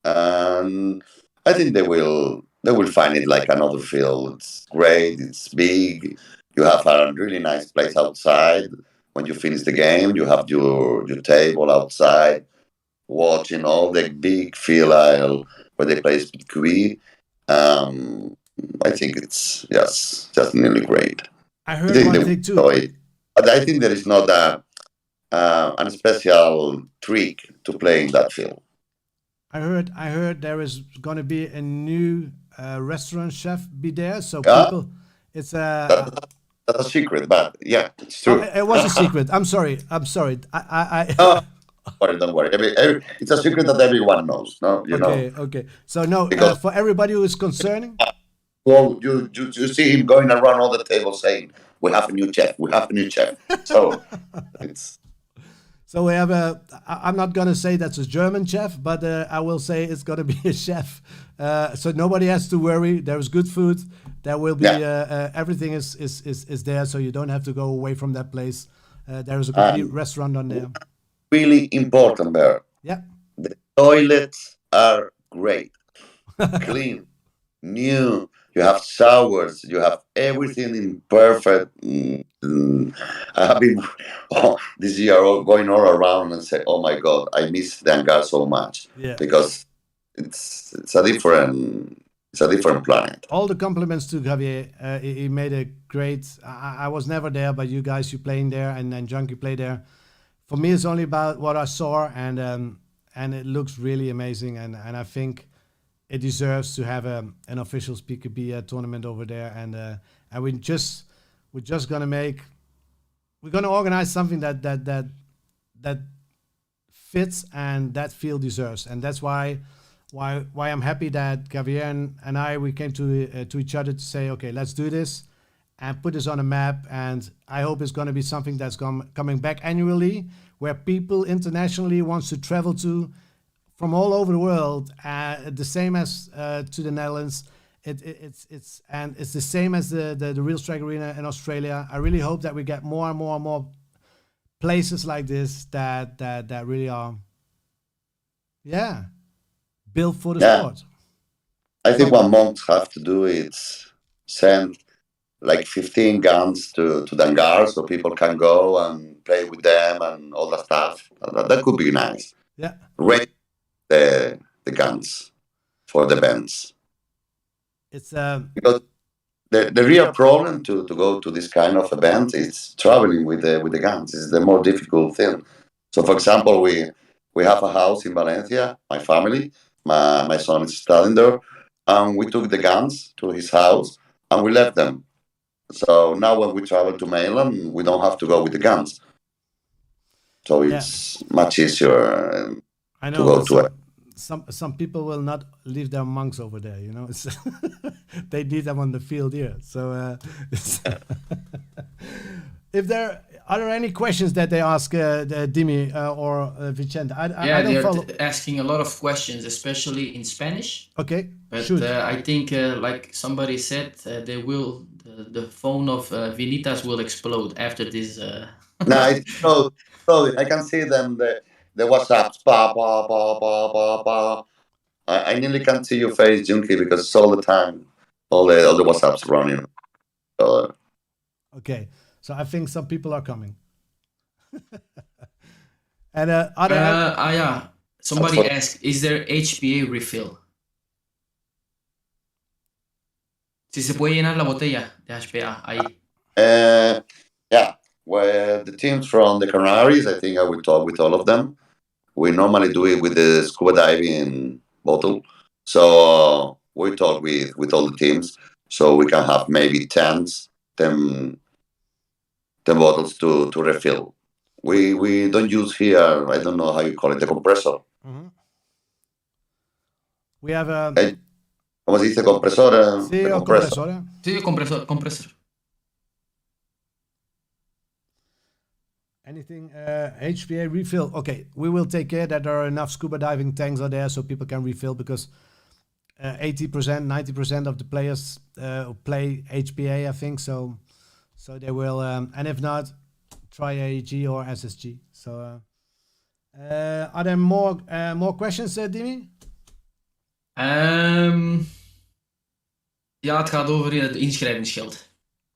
And I think they will find it like another field. It's great. It's big. You have a really nice place outside. When you finish the game, you have your table outside, watching all the big field aisle where they play speed QE. Um, I think it's just nearly great. I I heard think one they will thing too. enjoy it. But I think there is not a special trick to play in that field. I heard there is going to be a new restaurant chef be there, so Yeah, people. It's that's a secret, but yeah, it's oh, true. it was a secret. I'm sorry. I'm sorry. No, don't worry. It's a secret that everyone knows. No, Okay. So no, because for everybody who is concerning, well, you see him going around all the table saying, "We have a new chef. We have a new chef." So it's So we have I'm not going to say that's a German chef, but I will say it's going to be a chef. So nobody has to worry. There's good food. There will be, Yeah. everything is there. So you don't have to go away from that place. There is a complete And restaurant on there. really important there, Yeah. the toilets are great, clean, new. You have showers. You have everything in perfect. I have been this year going all around and say, "Oh my God, I miss the hangar so much," Yeah. because it's a different planet. All the compliments to Javier. He made a great. I was never there, but you playing there, and then Junkie played there. For me, it's only about what I saw, and it looks really amazing, and I think it deserves to have an official Speaker B tournament over there, and we're just gonna organize something that fits and that field deserves, and that's why I'm happy that Javier and I we came to each other to say, okay, let's do this and put this on a map, and I hope it's going to be something that's coming back annually, where people internationally wants to travel to from all over the world, the same as to the Netherlands. It's the same as the Real Strike Arena in Australia. I really hope that we get more and more and more places like this that really are, yeah, built for the Yeah, sport. I think So what monks have to do is send like 15 guns to the hangar so people can go and play with them and all that stuff. That could be nice. yeah, Rent the guns for the bands. it's Because the real problem to go to this kind of event is traveling with the guns. It's the more difficult thing. So, for example, we have a house in Valencia. My family, my son is studying there, and we took the guns to his house and we left them. So now when we travel to mainland, we don't have to go with the guns. So yeah. it's much easier I to know, go but to it. some people will not leave their monks over there. You know, it's they need them on the field here. So, if there are there any questions that they ask Dimi or Vicente? I Yeah, don't they're follow. asking a lot of questions, especially in Spanish. Okay, But shoot. I think, like somebody said, the phone of Vinitas will explode after this. No, it's so I can see them the WhatsApps pa. I nearly can't see your face, Junkie, because it's all the time, all the WhatsApps running. So, Okay, so I think some people are coming. And are there? Yeah. Somebody asked, is there HPA refill? Si se puede llenar la botella de HPA ahí. yeah, well, the teams from the Canaries, I think I will talk with all of them. We normally do it with the scuba diving bottle. So we talk with all the teams so we can have maybe 10 bottles to refill. We don't use here, I don't know how you call it, the compressor. Mhm. We have ¿Cómo se dice compresor? sí, The o compressor. compresora. Sí, compresor. Anything HPA refill? Okay, we will take care that there are enough scuba diving tanks are there so people can refill, because 80%, 90% of the players play HPA, I think. So they will, and if not, try AEG or SSG. So are there more questions, Dimi? Ja, het gaat over het inschrijvingsgeld.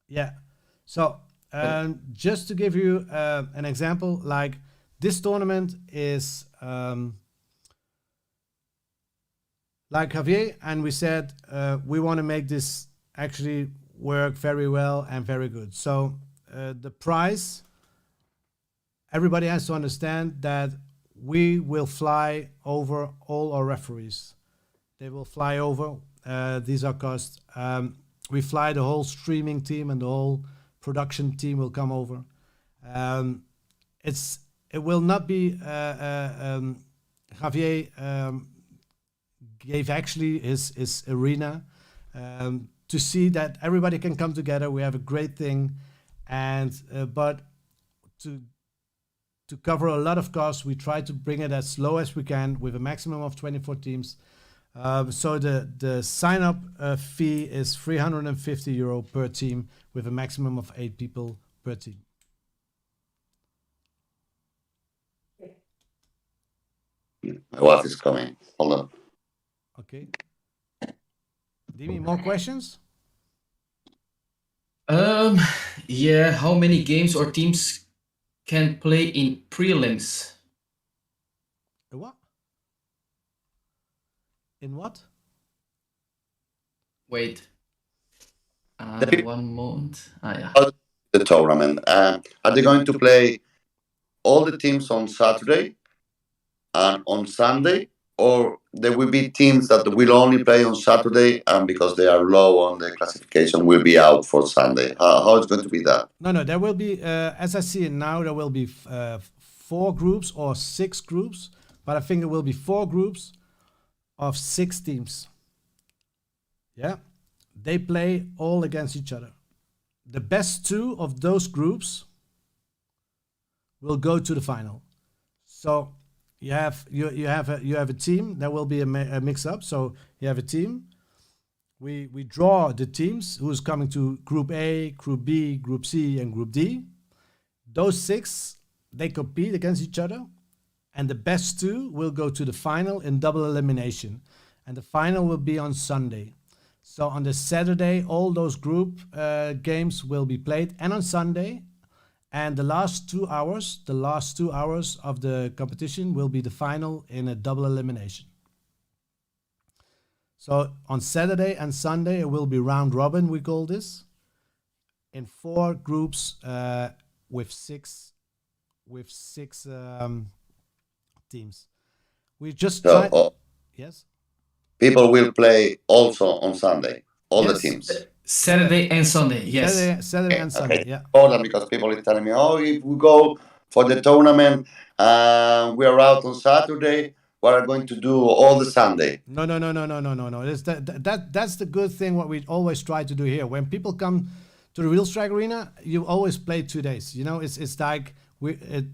Yeah. So just to give you an example, like this tournament is like Javier, and we said we want to make this actually work very well and very good. So the prize, everybody has to understand that we will fly over all our referees. They will fly over. These are costs. We fly the whole streaming team, and the whole production team will come over. It will not be Javier gave actually his arena to see that everybody can come together. We have a great thing, and but to to cover a lot of costs, we try to bring it as low as we can with a maximum of 24 teams. So the sign up fee is €350 per team with a maximum of 8 people per team. My wife is coming. Hold on. Okay. Dimi, more questions? Yeah, how many games or teams can play in prelims? A what? In what? Wait. The- 1 moment. Yeah. The tournament. Are they going to play all the teams on Saturday and on Sunday, or there will be teams that will only play on Saturday and because they are low on the classification will be out for Sunday? How it's going to be that? No, there will be, as I see it now, there will be 4 groups or 6 groups, but I think it will be 4 groups of 6 teams. Yeah, they play all against each other. The best 2 of those groups will go to the final. So you have a team. There will be a mix up. So you have a team. We draw the teams who's coming to Group A, Group B, Group C, and Group D. Those 6, they compete against each other, and the best 2 will go to the final in double elimination, and the final will be on Sunday. So on the Saturday, all those group games will be played, and on Sunday, and the last 2 hours of the competition will be the final in a double elimination. So on Saturday and Sunday, it will be round robin, we call this, in 4 groups with six teams. We just So try. Yes. people will play also on Sunday, all the Yes. teams. Saturday and Sunday, yes. Saturday and Sunday. Okay. Yeah. Important because people are telling me, oh, if we go for the tournament, we are out on Saturday. We are going to do all the Sunday. No. That's the good thing. What we always try to do here. When people come to the Real Strike Arena, you always play 2 days. You know, it's like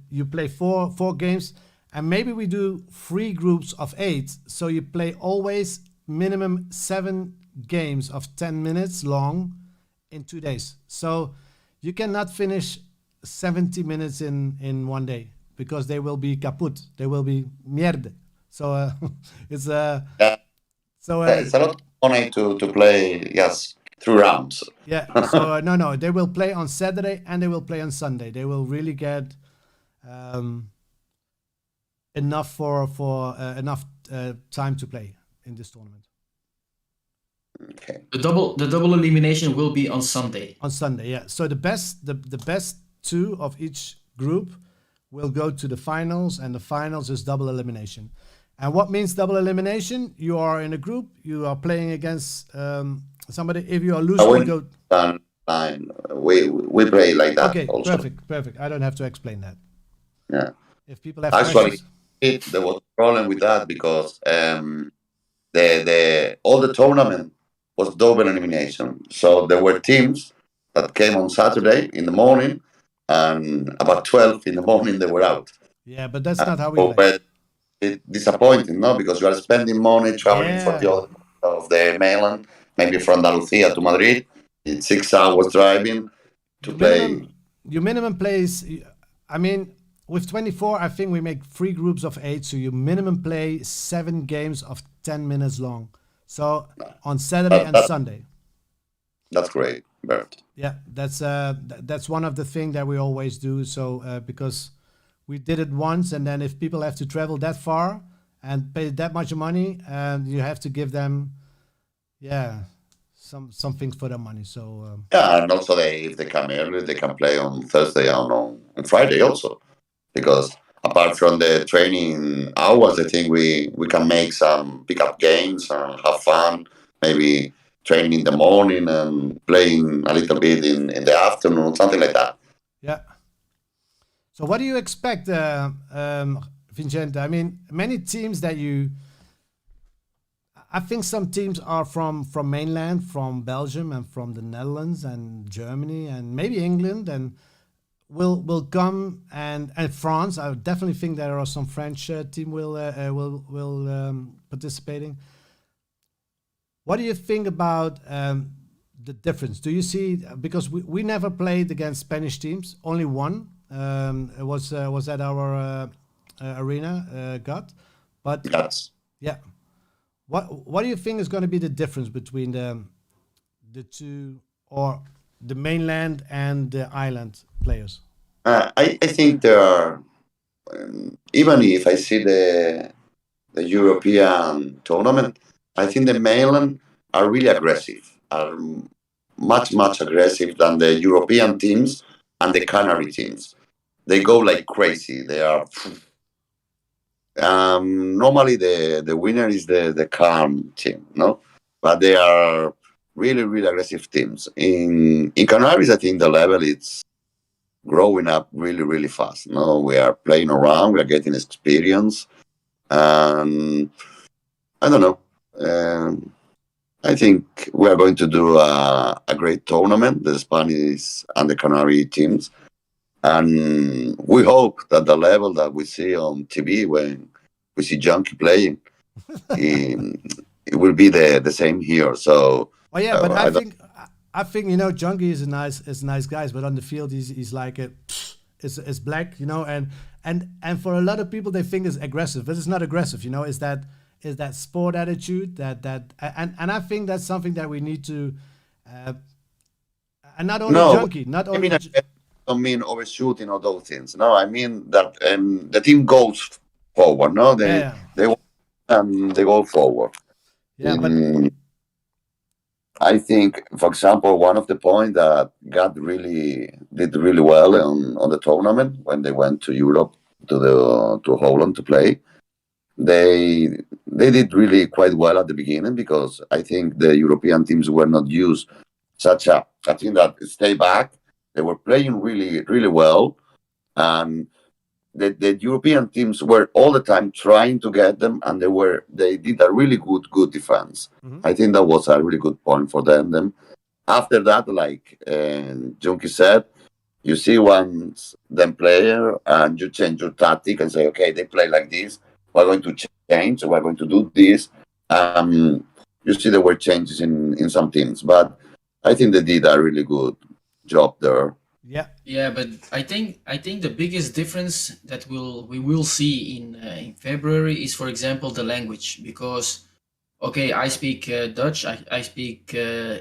you play four games, and maybe we do 3 groups of 8. So you play always minimum 7 games of 10 minutes long in 2 days. So you cannot finish 70 minutes in 1 day because they will be kaput. They will be mierda. So it's It's a lot of money to play, yes, 3 rounds. yeah. So no, they will play on Saturday and they will play on Sunday. They will really get enough for enough time to play in this tournament. Okay. The double elimination will be on Sunday. On Sunday, yeah. So the best 2 of each group will go to the finals, and the finals is double elimination. And what means double elimination? You are in a group, you are playing against somebody. If you are losing, you go. We play like that. Okay, also. perfect. I don't have to explain that. Yeah. If people have Actually, questions. there was a problem with that because all the tournament was double elimination. So there were teams that came on Saturday in the morning, and about 12 in the morning they were out. Yeah, but that's not how we play. It's disappointing, no? Because you are spending money traveling for the other of the mainland, maybe from Andalusia to Madrid. It's 6 hours driving to play. Your minimum plays. I mean, with 24, I think we make 3 groups of 8, so you minimum play 7 games of 10 minutes long. So on Saturday and Sunday. That's great, Bert. Yeah, that's one of the things that we always do. So because we did it once, and then if people have to travel that far and pay that much money, you have to give them, some things for their money. So and also if they come early, they can play on Thursday and on Friday also, because apart from the training hours, I think we can make some pickup games and have fun. Maybe training in the morning and playing a little bit in the afternoon, something like that. Yeah. So what do you expect, Vincent? I mean, many teams that I think some teams are from mainland, from Belgium and from the Netherlands and Germany and maybe England. And will come, and France. I definitely think there are some French team will participating. What do you think about the difference? Do you see, because we never played against Spanish teams, only one. It was at our arena, got, but Yes. yeah. What do you think is going to be the difference between the two, or the mainland and the island players? I think there are, even if I see the European tournament, I think the mainland are really aggressive, are much aggressive than the European teams and the Canary teams. They go like crazy. They are normally the winner is the calm team, no, but they are really aggressive teams. In Canaries, I think the level it's growing up really fast. No, we are playing around, we are getting experience, and I don't know. I think we are going to do a great tournament, the Spanish and the Canary teams, and we hope that the level that we see on TV when we see Junkie playing, it, it will be the same here. So Oh yeah, but I I don't. think you know, Junkie is a nice guys, but on the field he's like a is black, you know, and for a lot of people they think it's aggressive, but it's not aggressive, you know. Is that sport attitude and I think that's something that we need to, uh, and not only No, Junkie, not I only mean I don't mean overshooting or those things. No, I mean that the team goes forward. No, yeah, they they go forward. yeah, but In I think, for example, one of the points that got really did really well on the tournament when they went to Europe to Holland to play. They did really quite well at the beginning because I think the European teams were not used such a. I think that stay back. They were playing really well, and the European teams were all the time trying to get them, and they did a really good defense. mhm. I think that was a really good point for them. After that, like Junkie said, you see once them player and you change your tactic and say, okay, they play like this. We're going to change. We're going to do this. You see there were changes in some teams, but I think they did a really good job there. Yeah, Yeah, but I think the biggest difference that we will see in February is, for example, the language. Because okay, I speak Dutch, I speak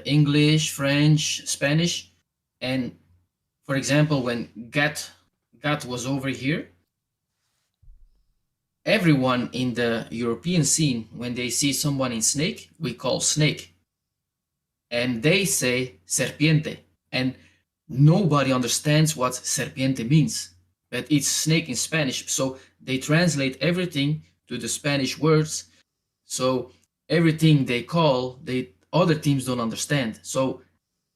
English, French, Spanish, and for example, when Gat was over here, everyone in the European scene, when they see someone in snake, we call snake, and they say serpiente, and nobody understands what serpiente means, but it's snake in Spanish. So they translate everything to the Spanish words. So everything they call, they other teams don't understand. So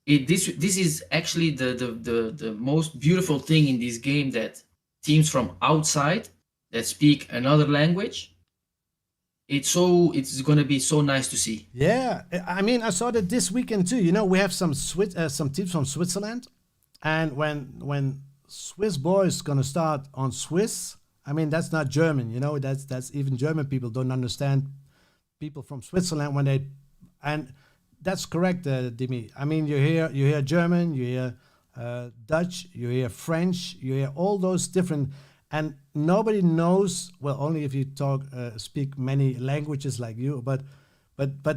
this is actually the most beautiful thing in this game, that teams from outside that speak another language, it's gonna be so nice to see. yeah. I mean, I saw that this weekend too. You know, we have some teams from Switzerland, and when Swiss boys gonna start on Swiss, I mean that's not German. You know, that's even German people don't understand people from Switzerland when they, and that's correct, Dimi. I mean, you hear German, you hear Dutch, you hear French, you hear all those different, and nobody knows. Well, only if you speak many languages like you. But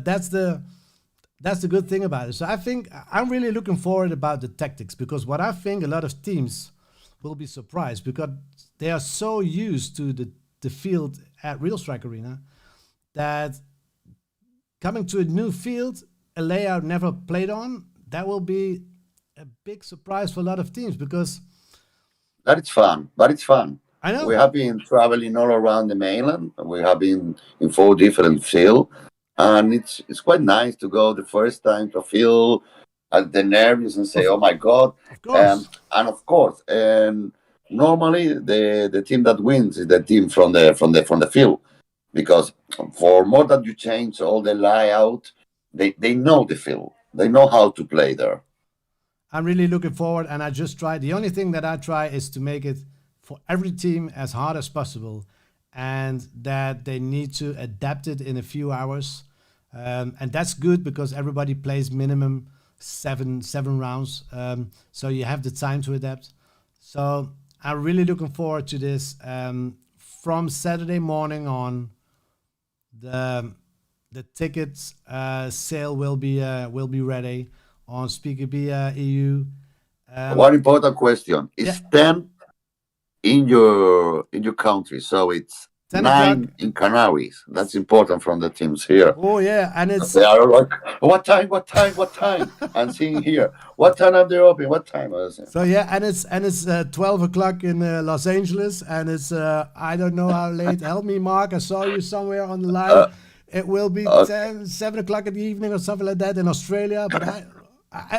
that's the good thing about it. So I think I'm really looking forward about the tactics, because what I think a lot of teams will be surprised, because they are so used to the field at Real Strike Arena that coming to a new field, a layout never played on, that will be a big surprise for a lot of teams, because That is fun, but it's fun. I We know, have been traveling all around the mainland. We have been in 4 different fields, and it's quite nice to go the first time to feel the nerves and say, of, "Oh my God!" of course. And of course, normally the team that wins is the team from the field, because for more that you change all the layout, they know the field. They know how to play there. I'm really looking forward, and I just try. The only thing that I try is to make it for every team as hard as possible, and that they need to adapt it in a few hours, and that's good because everybody plays minimum seven rounds, so you have the time to adapt. So I'm really looking forward to this. From Saturday morning on, the tickets sale will be ready on Speaker B EU. One important question: Yeah, It's 10 in your country, so it's 10 o'clock. 9 in Canaries. That's important from the teams here. Oh yeah, and it's They are like, what time? What time? What time? I'm seeing here. What time are they open? What time? so yeah, and it's 12 o'clock in Los Angeles, and it's I don't know how late. Help me, Mark. I saw you somewhere on the line. Uh, It will be uh, 7 o'clock in the evening or something like that in Australia. But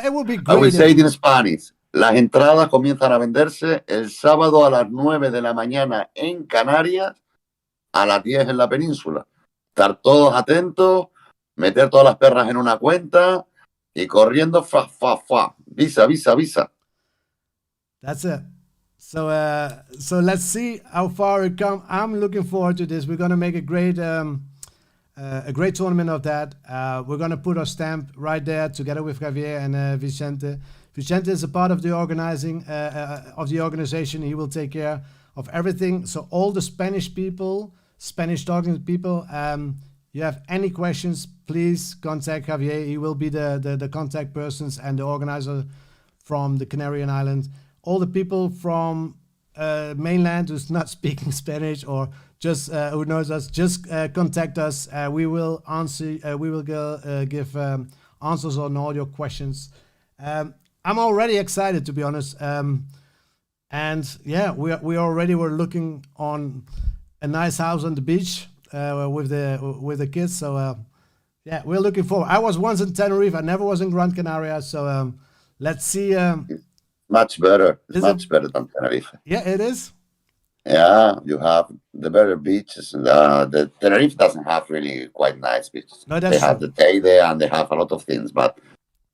it would be I will great say if. it in Spanish. Las entradas comienzan a venderse el sábado a las 9 de la mañana en Canarias, a las 10 en la península. Estar todos atentos, meter todas las perras en una cuenta y corriendo, fa, fa, fa. Visa, visa, visa. That's it. So let's see how far it comes. I'm looking forward to this. We're gonna make a great tournament of that. We're gonna put our stamp right there together with Javier and Vicente. Vicente is a part of the organizing of the organization. He will take care of everything. So all the Spanish people, Spanish talking people, you have any questions, please contact Javier. He will be the contact persons and the organizer from the Canary Islands. All the people from mainland who's not speaking Spanish or just who knows us, just contact us. We will answer. We will give answers on all your questions. I'm already excited, to be honest. And yeah, we already were looking on a nice house on the beach with the kids. So yeah, we're looking forward. I was once in Tenerife. I never was in Gran Canaria. So let's see. Much better. It's Is it? much better than Tenerife. Yeah, it is. Yeah, you have the better beaches. The Tenerife doesn't have really quite nice beaches. No, They that's have true. the day there and they have a lot of things, but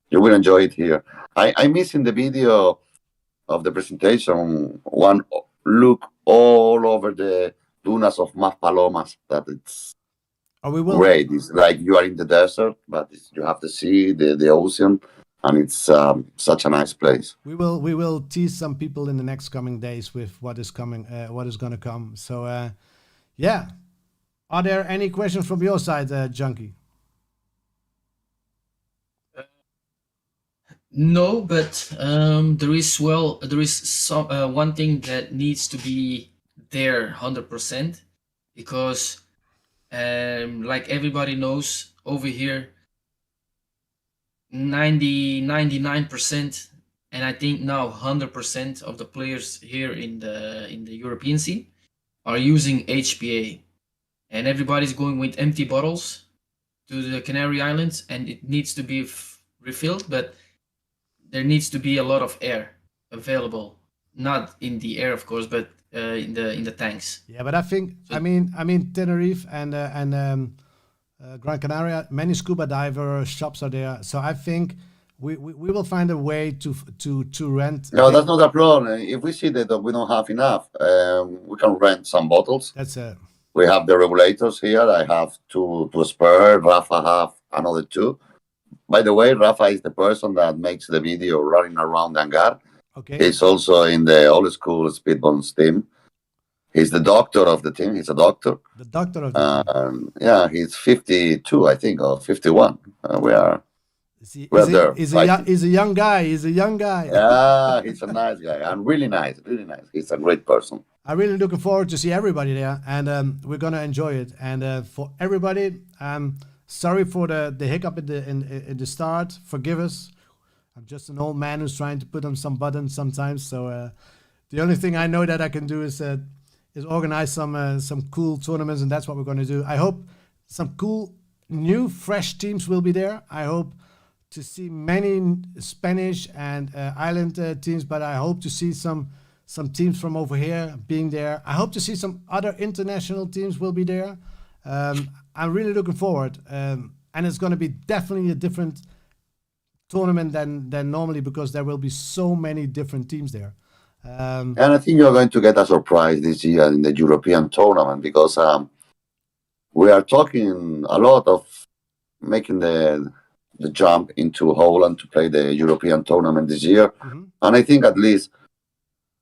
you will enjoy it here. I miss in the video of the presentation one look all over the dunas of Maspalomas. That it's Or we will. great. It's like you are in the desert, but you have the sea, the ocean, and it's such a nice place. We will tease some people in the next coming days with what is coming, what is going to come. So yeah, are there any questions from your side, Junkie? No, but there is some one thing that needs to be there 100% because like everybody knows over here 99%, and I think now 100% of the players here in the European scene are using HPA, and everybody's going with empty bottles to the Canary Islands, and it needs to be refilled, but there needs to be a lot of air available, not in the air, of course, but in the tanks. Yeah, but I think So- I mean Tenerife and Gran Canaria, many scuba diver shops are there. So I think we will find a way to rent. No, that's not a problem. If we see that we don't have enough, we can rent some bottles. That's We have the regulators here. I have two spare. Rafa have another two. By the way, Rafa is the person that makes the video running around Hangar. okay. He's also in the old school Speedbones team. He's the doctor of the team. He's a doctor. The doctor of the team. Yeah, he's 52, I think, or 51. We are. He's there, he's a young guy. He's a young guy. Yeah, he's a nice guy and really nice, really nice. He's a great person. I'm really looking forward to see everybody there, and we're gonna enjoy it. And for everybody, sorry for the hiccup in the start. Forgive us. I'm just an old man who's trying to put on some buttons sometimes. So the only thing I know that I can do is organize some cool tournaments, and that's what we're gonna do. I hope some cool, new, fresh teams will be there. I hope to see many Spanish and island teams, but I hope to see some teams from over here being there. I hope to see some other international teams will be there. I'm really looking forward, and it's going to be definitely a different tournament than normally because there will be so many different teams there. And I think you're going to get a surprise this year in the European tournament because we are talking a lot of making the jump into Holland to play the European tournament this year. Mhm. And I think at least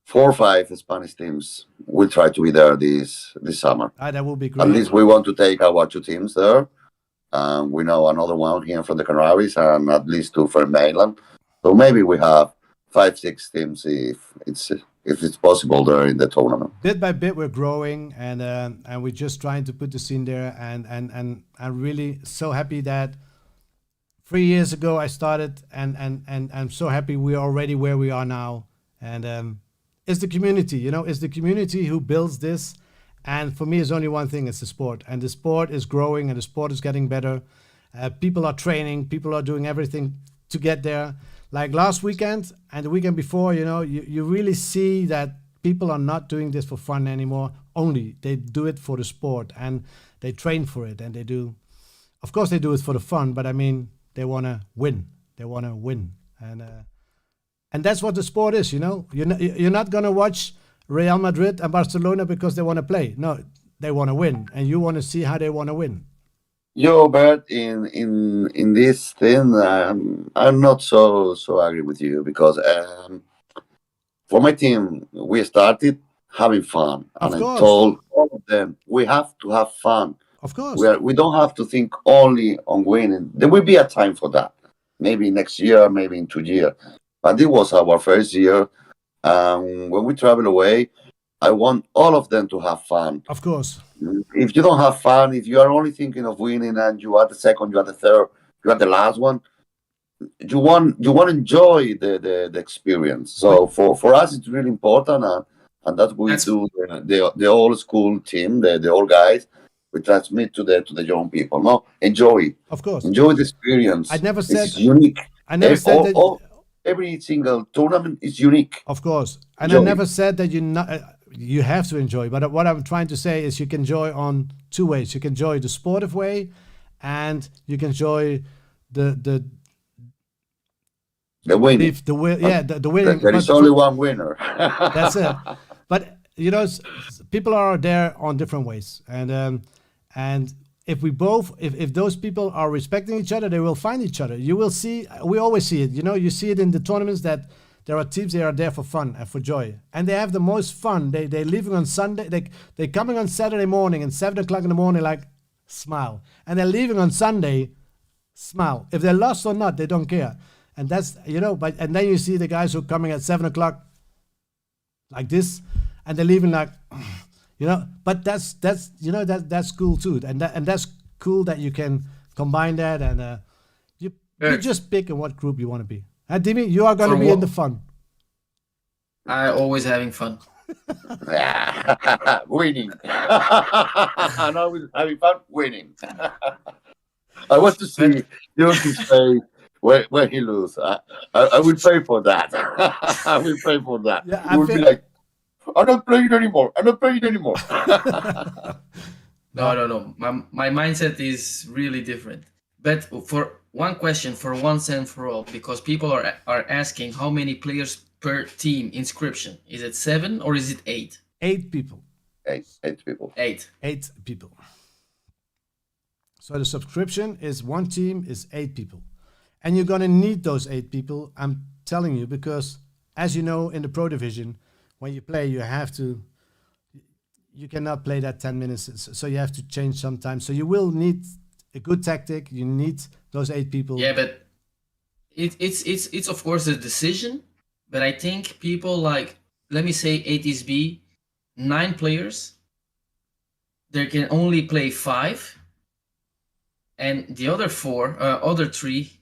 4 or 5 Spanish teams will try to be there this summer. That will be At great. least we want to take our 2 teams there. We know another one here from the Canaries and at least 2 from mainland. So maybe we have 5, 6 teams if it's possible there in the tournament. Bit by bit, we're growing, and we're just trying to put the scene there. And I'm really so happy that 3 years ago I started, and I'm so happy we're already where we are now. And it's the community, it's the community who builds this. And for me, it's only one thing: it's the sport, and the sport is growing, and the sport is getting better. People are training, people are doing everything to get there. Like last weekend and the weekend before, you really see that people are not doing this for fun anymore. Only they do it for the sport, and they train for it, and they do. Of course, they do it for the fun, but I mean, they want to win. They want to win, and that's what the sport is. You're not gonna watch Real Madrid and Barcelona because they want to play. No, they want to win, and you want to see how they want to win. Yo, Bert, in this thing, I'm not so agree with you because for my team, we started having fun, Of and I course. told all of them we have to have fun. Of course. We don't have to think only on winning. There will be a time for that, maybe next year, maybe in 2 years. But it was our first year. When we travel away, I want all of them to have fun. Of course. If you don't have fun, if you are only thinking of winning and you are the second, you are the third, you are the last one, you want to enjoy the experience. So for us, it's really important, and that's what we do. The old school team, the old guys, we transmit to the young people. No, enjoy, Of course. enjoy the experience. I never said. It's unique. I never said that. Every single tournament is unique. Of course, and Enjoy. I never said that you have to enjoy. But what I'm trying to say is you can enjoy on 2 ways. You can enjoy the sportive way, and you can enjoy the winning. the winning. There is But only one winner. that's it. But people are there on different ways, and if if those people are respecting each other, they will find each other. You will see. We always see it. You see it in the tournaments that there are teams that are there for fun and for joy, and they have the most fun. They're leaving on Sunday. They're coming on Saturday morning and 7 o'clock in the morning, like smile, and they're leaving on Sunday, smile. If they're lost or not, they don't care. And that's But and then you see the guys who are coming at 7 o'clock, like this, and they're leaving like. But that's cool too, and that's cool that you can combine that, and you just pick in what group you want to be. Dimi, you are going to be in the fun. I always having fun. Winning. And I was having fun winning. I want to see Jürgen's face when he loses. I will pay for that. I will pay for that. Yeah, He will be like, I'm not playing anymore. No. My mindset is really different. But for one question, for once and for all, because people are asking how many players per team inscription. Is it 7 or is it 8? 8 people. 8 people. 8. 8 people. So the subscription is one team is 8 people. And you're going to need those 8 people, I'm telling you, because as you know, in the Pro Division, when you play, you cannot play that 10 minutes. So you have to change sometimes. So you will need a good tactic. You need those 8 people. Yeah, but it's of course a decision. But I think people like, let me say 8 is B, 9 players. They can only play 5. And the other 3,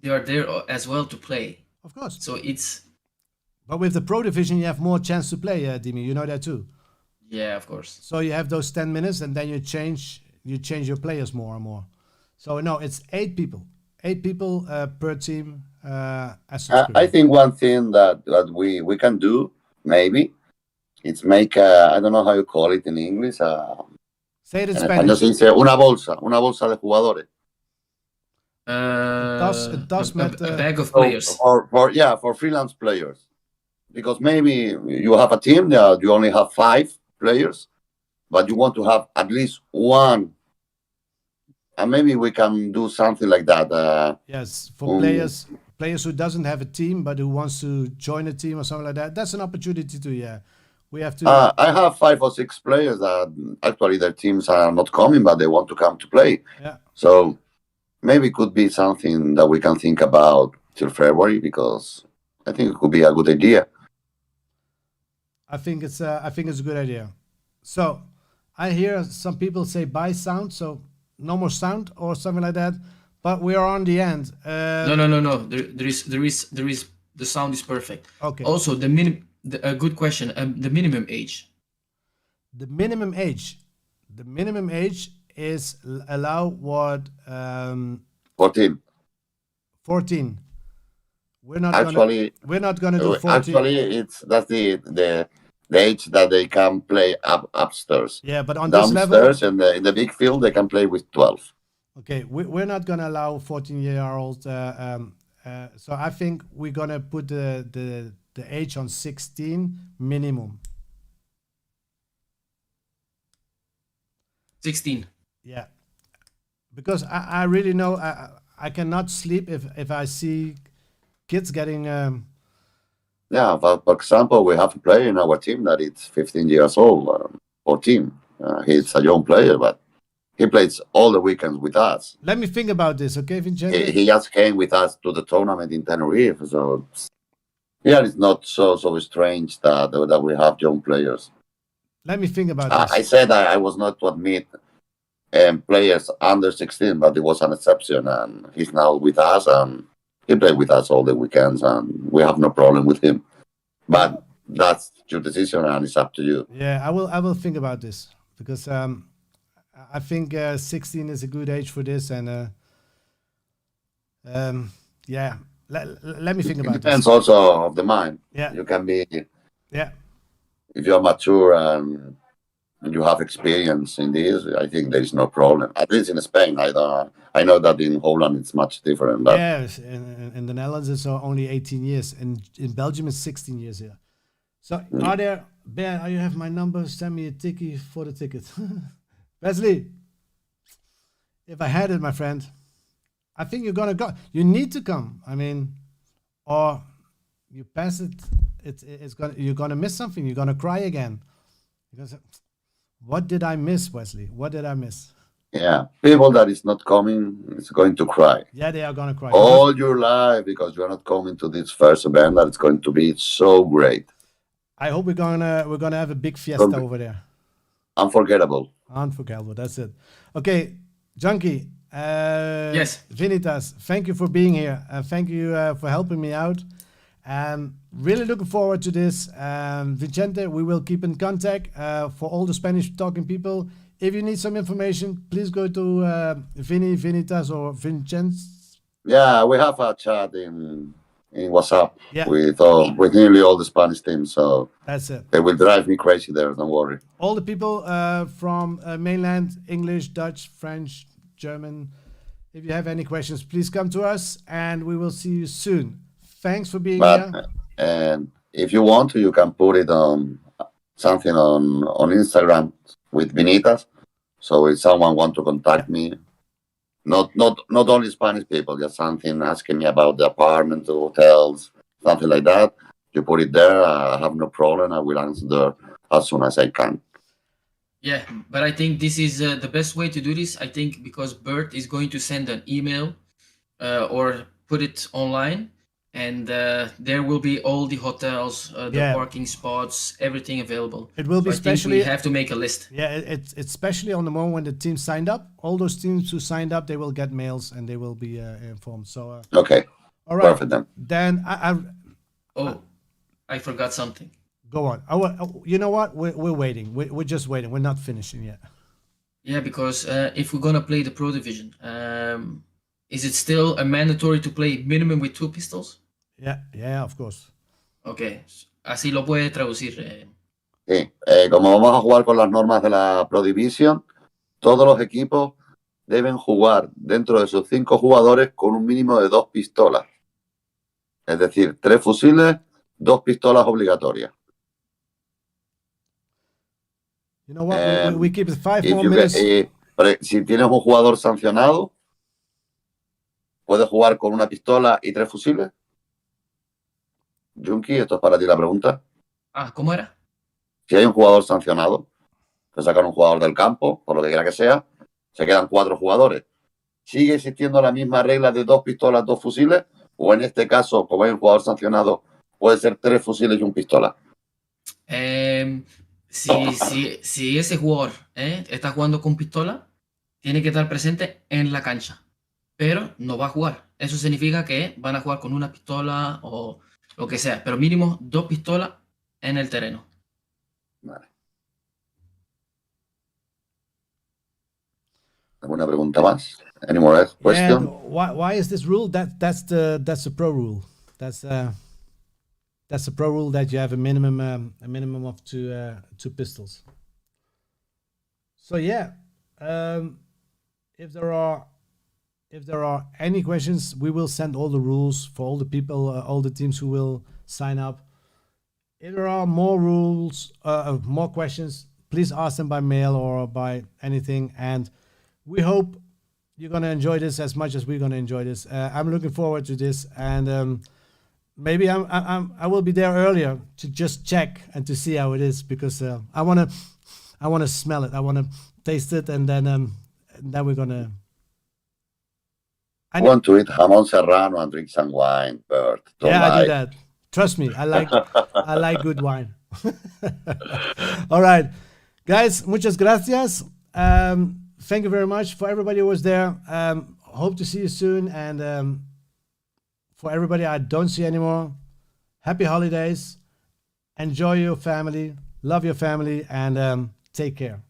they are there as well to play. Of course. So it's... But with the Pro Division, you have more chance to play, Dimi. You know that too. Yeah, of course. So you have those 10 minutes, and then you change your players more and more. So no, it's 8 people. 8 people per team. I think one thing that we can do, maybe, it's make, I don't know how you call it in English. Say it in En Spanish. español se dice una bolsa de jugadores. does A matter. bag of So players. for freelance players, because maybe you have a team that you only have 5 players, but you want to have at least one, and maybe we can do something like that. Yes, for Um, players who doesn't have a team but who wants to join a team or something like that. That's an opportunity to, yeah. We have to. I have 5 or 6 players that actually their teams are not coming, but they want to come to play. Yeah. So maybe it could be something that we can think about till February, because I think it could be a good idea. I think it's a good idea. So I hear some people say buy sound, so no more sound or something like that. But we are on the end. No. There is the sound is perfect. Okay. Also, a good question. The minimum age. The minimum age. The minimum age is allow what 14. 14. We're not Actually, gonna do 14. actually, that's the age that they can play upstairs. Yeah, but on this level, Downstairs in the big field, they can play with 12. okay, we're not gonna allow 14-year-olds. So I think we're gonna put the age on 16 minimum. 16. Yeah, because I really know I cannot sleep if I see kids getting. Yeah, but for example, we have a player in our team that is 15 years old, 14. He's a young player, but he plays all the weekends with us. Let me think about this, okay, Vincente? He just came with us to the tournament in Tenerife, so yeah, it's not so strange that we have young players. Let me think about I this. said I was not to admit players under 16, but it was an exception, and he's now with us, and he played with us all the weekends, and we have no problem with him. But that's your decision, and it's up to you. Yeah, I will think about this because I think 16 is a good age for this, and yeah, let me think It about depends this. also of the mind. Yeah, You can be, yeah, if you're mature and you have experience in this, I think there is no problem. At least in Spain, I know that in Holland it's much different. But yes. In the Netherlands, it's only 18 years, and in Belgium, it's 16 years here. So, are there, Ben? You have my number? Send me a ticket for the ticket. Wesley, if I had it, my friend, I think you're gonna go. You need to come. I mean, or you pass it. You're gonna miss something. You're gonna cry again. You're gonna say, what did I miss, Wesley? What did I miss? yeah, people that is not coming is going to cry Yeah, they are gonna cry. all your life because you're not coming to this first event that it's going to be so great. I hope we're gonna have a big fiesta over there. Unforgettable. Unforgettable. That's it. Okay, Junkie. Yes. Vinitas, thank you for being here. Thank you for helping me out. Really looking forward to this. Vicente, we will keep in contact for all the Spanish-talking people. If you need some information, please go to Vinitas or Vincenz. Yeah, we have a chat in WhatsApp Yeah. with nearly all the Spanish teams, so That's it. they will drive me crazy there. Don't worry. All the people from mainland, English, Dutch, French, German. If you have any questions, please come to us, and we will see you soon. Thanks for being But here. and if you want to, you can put it on something on Instagram with Vinitas. So if someone want to contact me, not only Spanish people, just something asking me about the apartment, the hotels, something like that, you put it there. I have no problem. I will answer as soon as I can. Yeah, but I think this is the best way to do this. I think because Bert is going to send an email or put it online, and there will be all the hotels, the parking spots, everything available. It will be I think especially. we have to make a list. Yeah, it's especially on the moment when the team signed up. All those teams who signed up, they will get mails and they will be informed. So Okay. all right. Perfect then. Then I forgot something. Go on. You know what? We're waiting. We're just waiting. We're not finishing yet. Yeah, because if we're gonna play the Pro Division, is it still a mandatory to play minimum with 2 pistols? Yeah, of course. Okay, así lo puede traducir. Sí. Como vamos a jugar con las normas de la Pro Division, todos los equipos deben jugar dentro de sus 5 jugadores con un mínimo de 2 pistolas. Es decir, 3 fusiles, 2 pistolas obligatorias. You know what? We keep it 5 If more you minutes. si tienes un jugador sancionado, ¿puedes jugar con una pistola y 3 fusiles? Junkie, esto es para ti la pregunta. Ah, ¿cómo era? Si hay un jugador sancionado, te sacan un jugador del campo, por lo que quiera que sea, se quedan 4 jugadores. ¿Sigue existiendo la misma regla de 2 pistolas, 2 fusiles? O en este caso, como hay un jugador sancionado, puede ser 3 fusiles y un pistola. Si ese jugador está jugando con pistola, tiene que estar presente en la cancha, pero no va a jugar. Eso significa que van a jugar con una pistola o lo que sea, pero mínimo 2 pistolas en el terreno. Vale. ¿Alguna pregunta más? Any more question? Yeah, why is this rule? That's the pro rule. That's the pro rule that you have a minimum of two pistols. So yeah, if there are any questions, we will send all the rules for all the people, all the teams who will sign up. If there are more rules, more questions, please ask them by mail or by anything. And we hope you're gonna enjoy this as much as we're gonna enjoy this. I'm looking forward to this, and maybe I will be there earlier to just check and to see how it is, because I wanna smell it, I wanna taste it, and then we're gonna. I want to eat jamón serrano and drink some wine, Bert. I do that. Trust me, I like good wine. All right, guys, muchas gracias. Thank you very much for everybody who was there. Hope to see you soon, and for everybody I don't see anymore, happy holidays. Enjoy your family, love your family, and take care.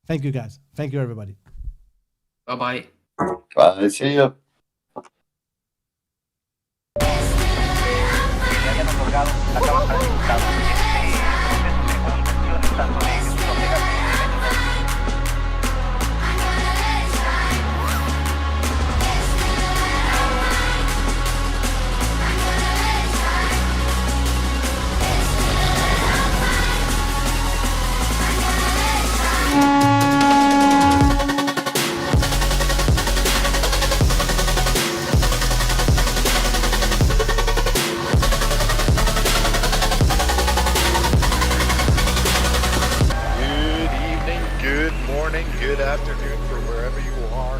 Thank you, guys. Thank you, everybody. Bye-bye. Bye, see you. Que hayan otorgado acaban para diputado. Proceso según funciones tanto de ejecución legal como de derechos. Good evening, good morning, good afternoon for wherever you are.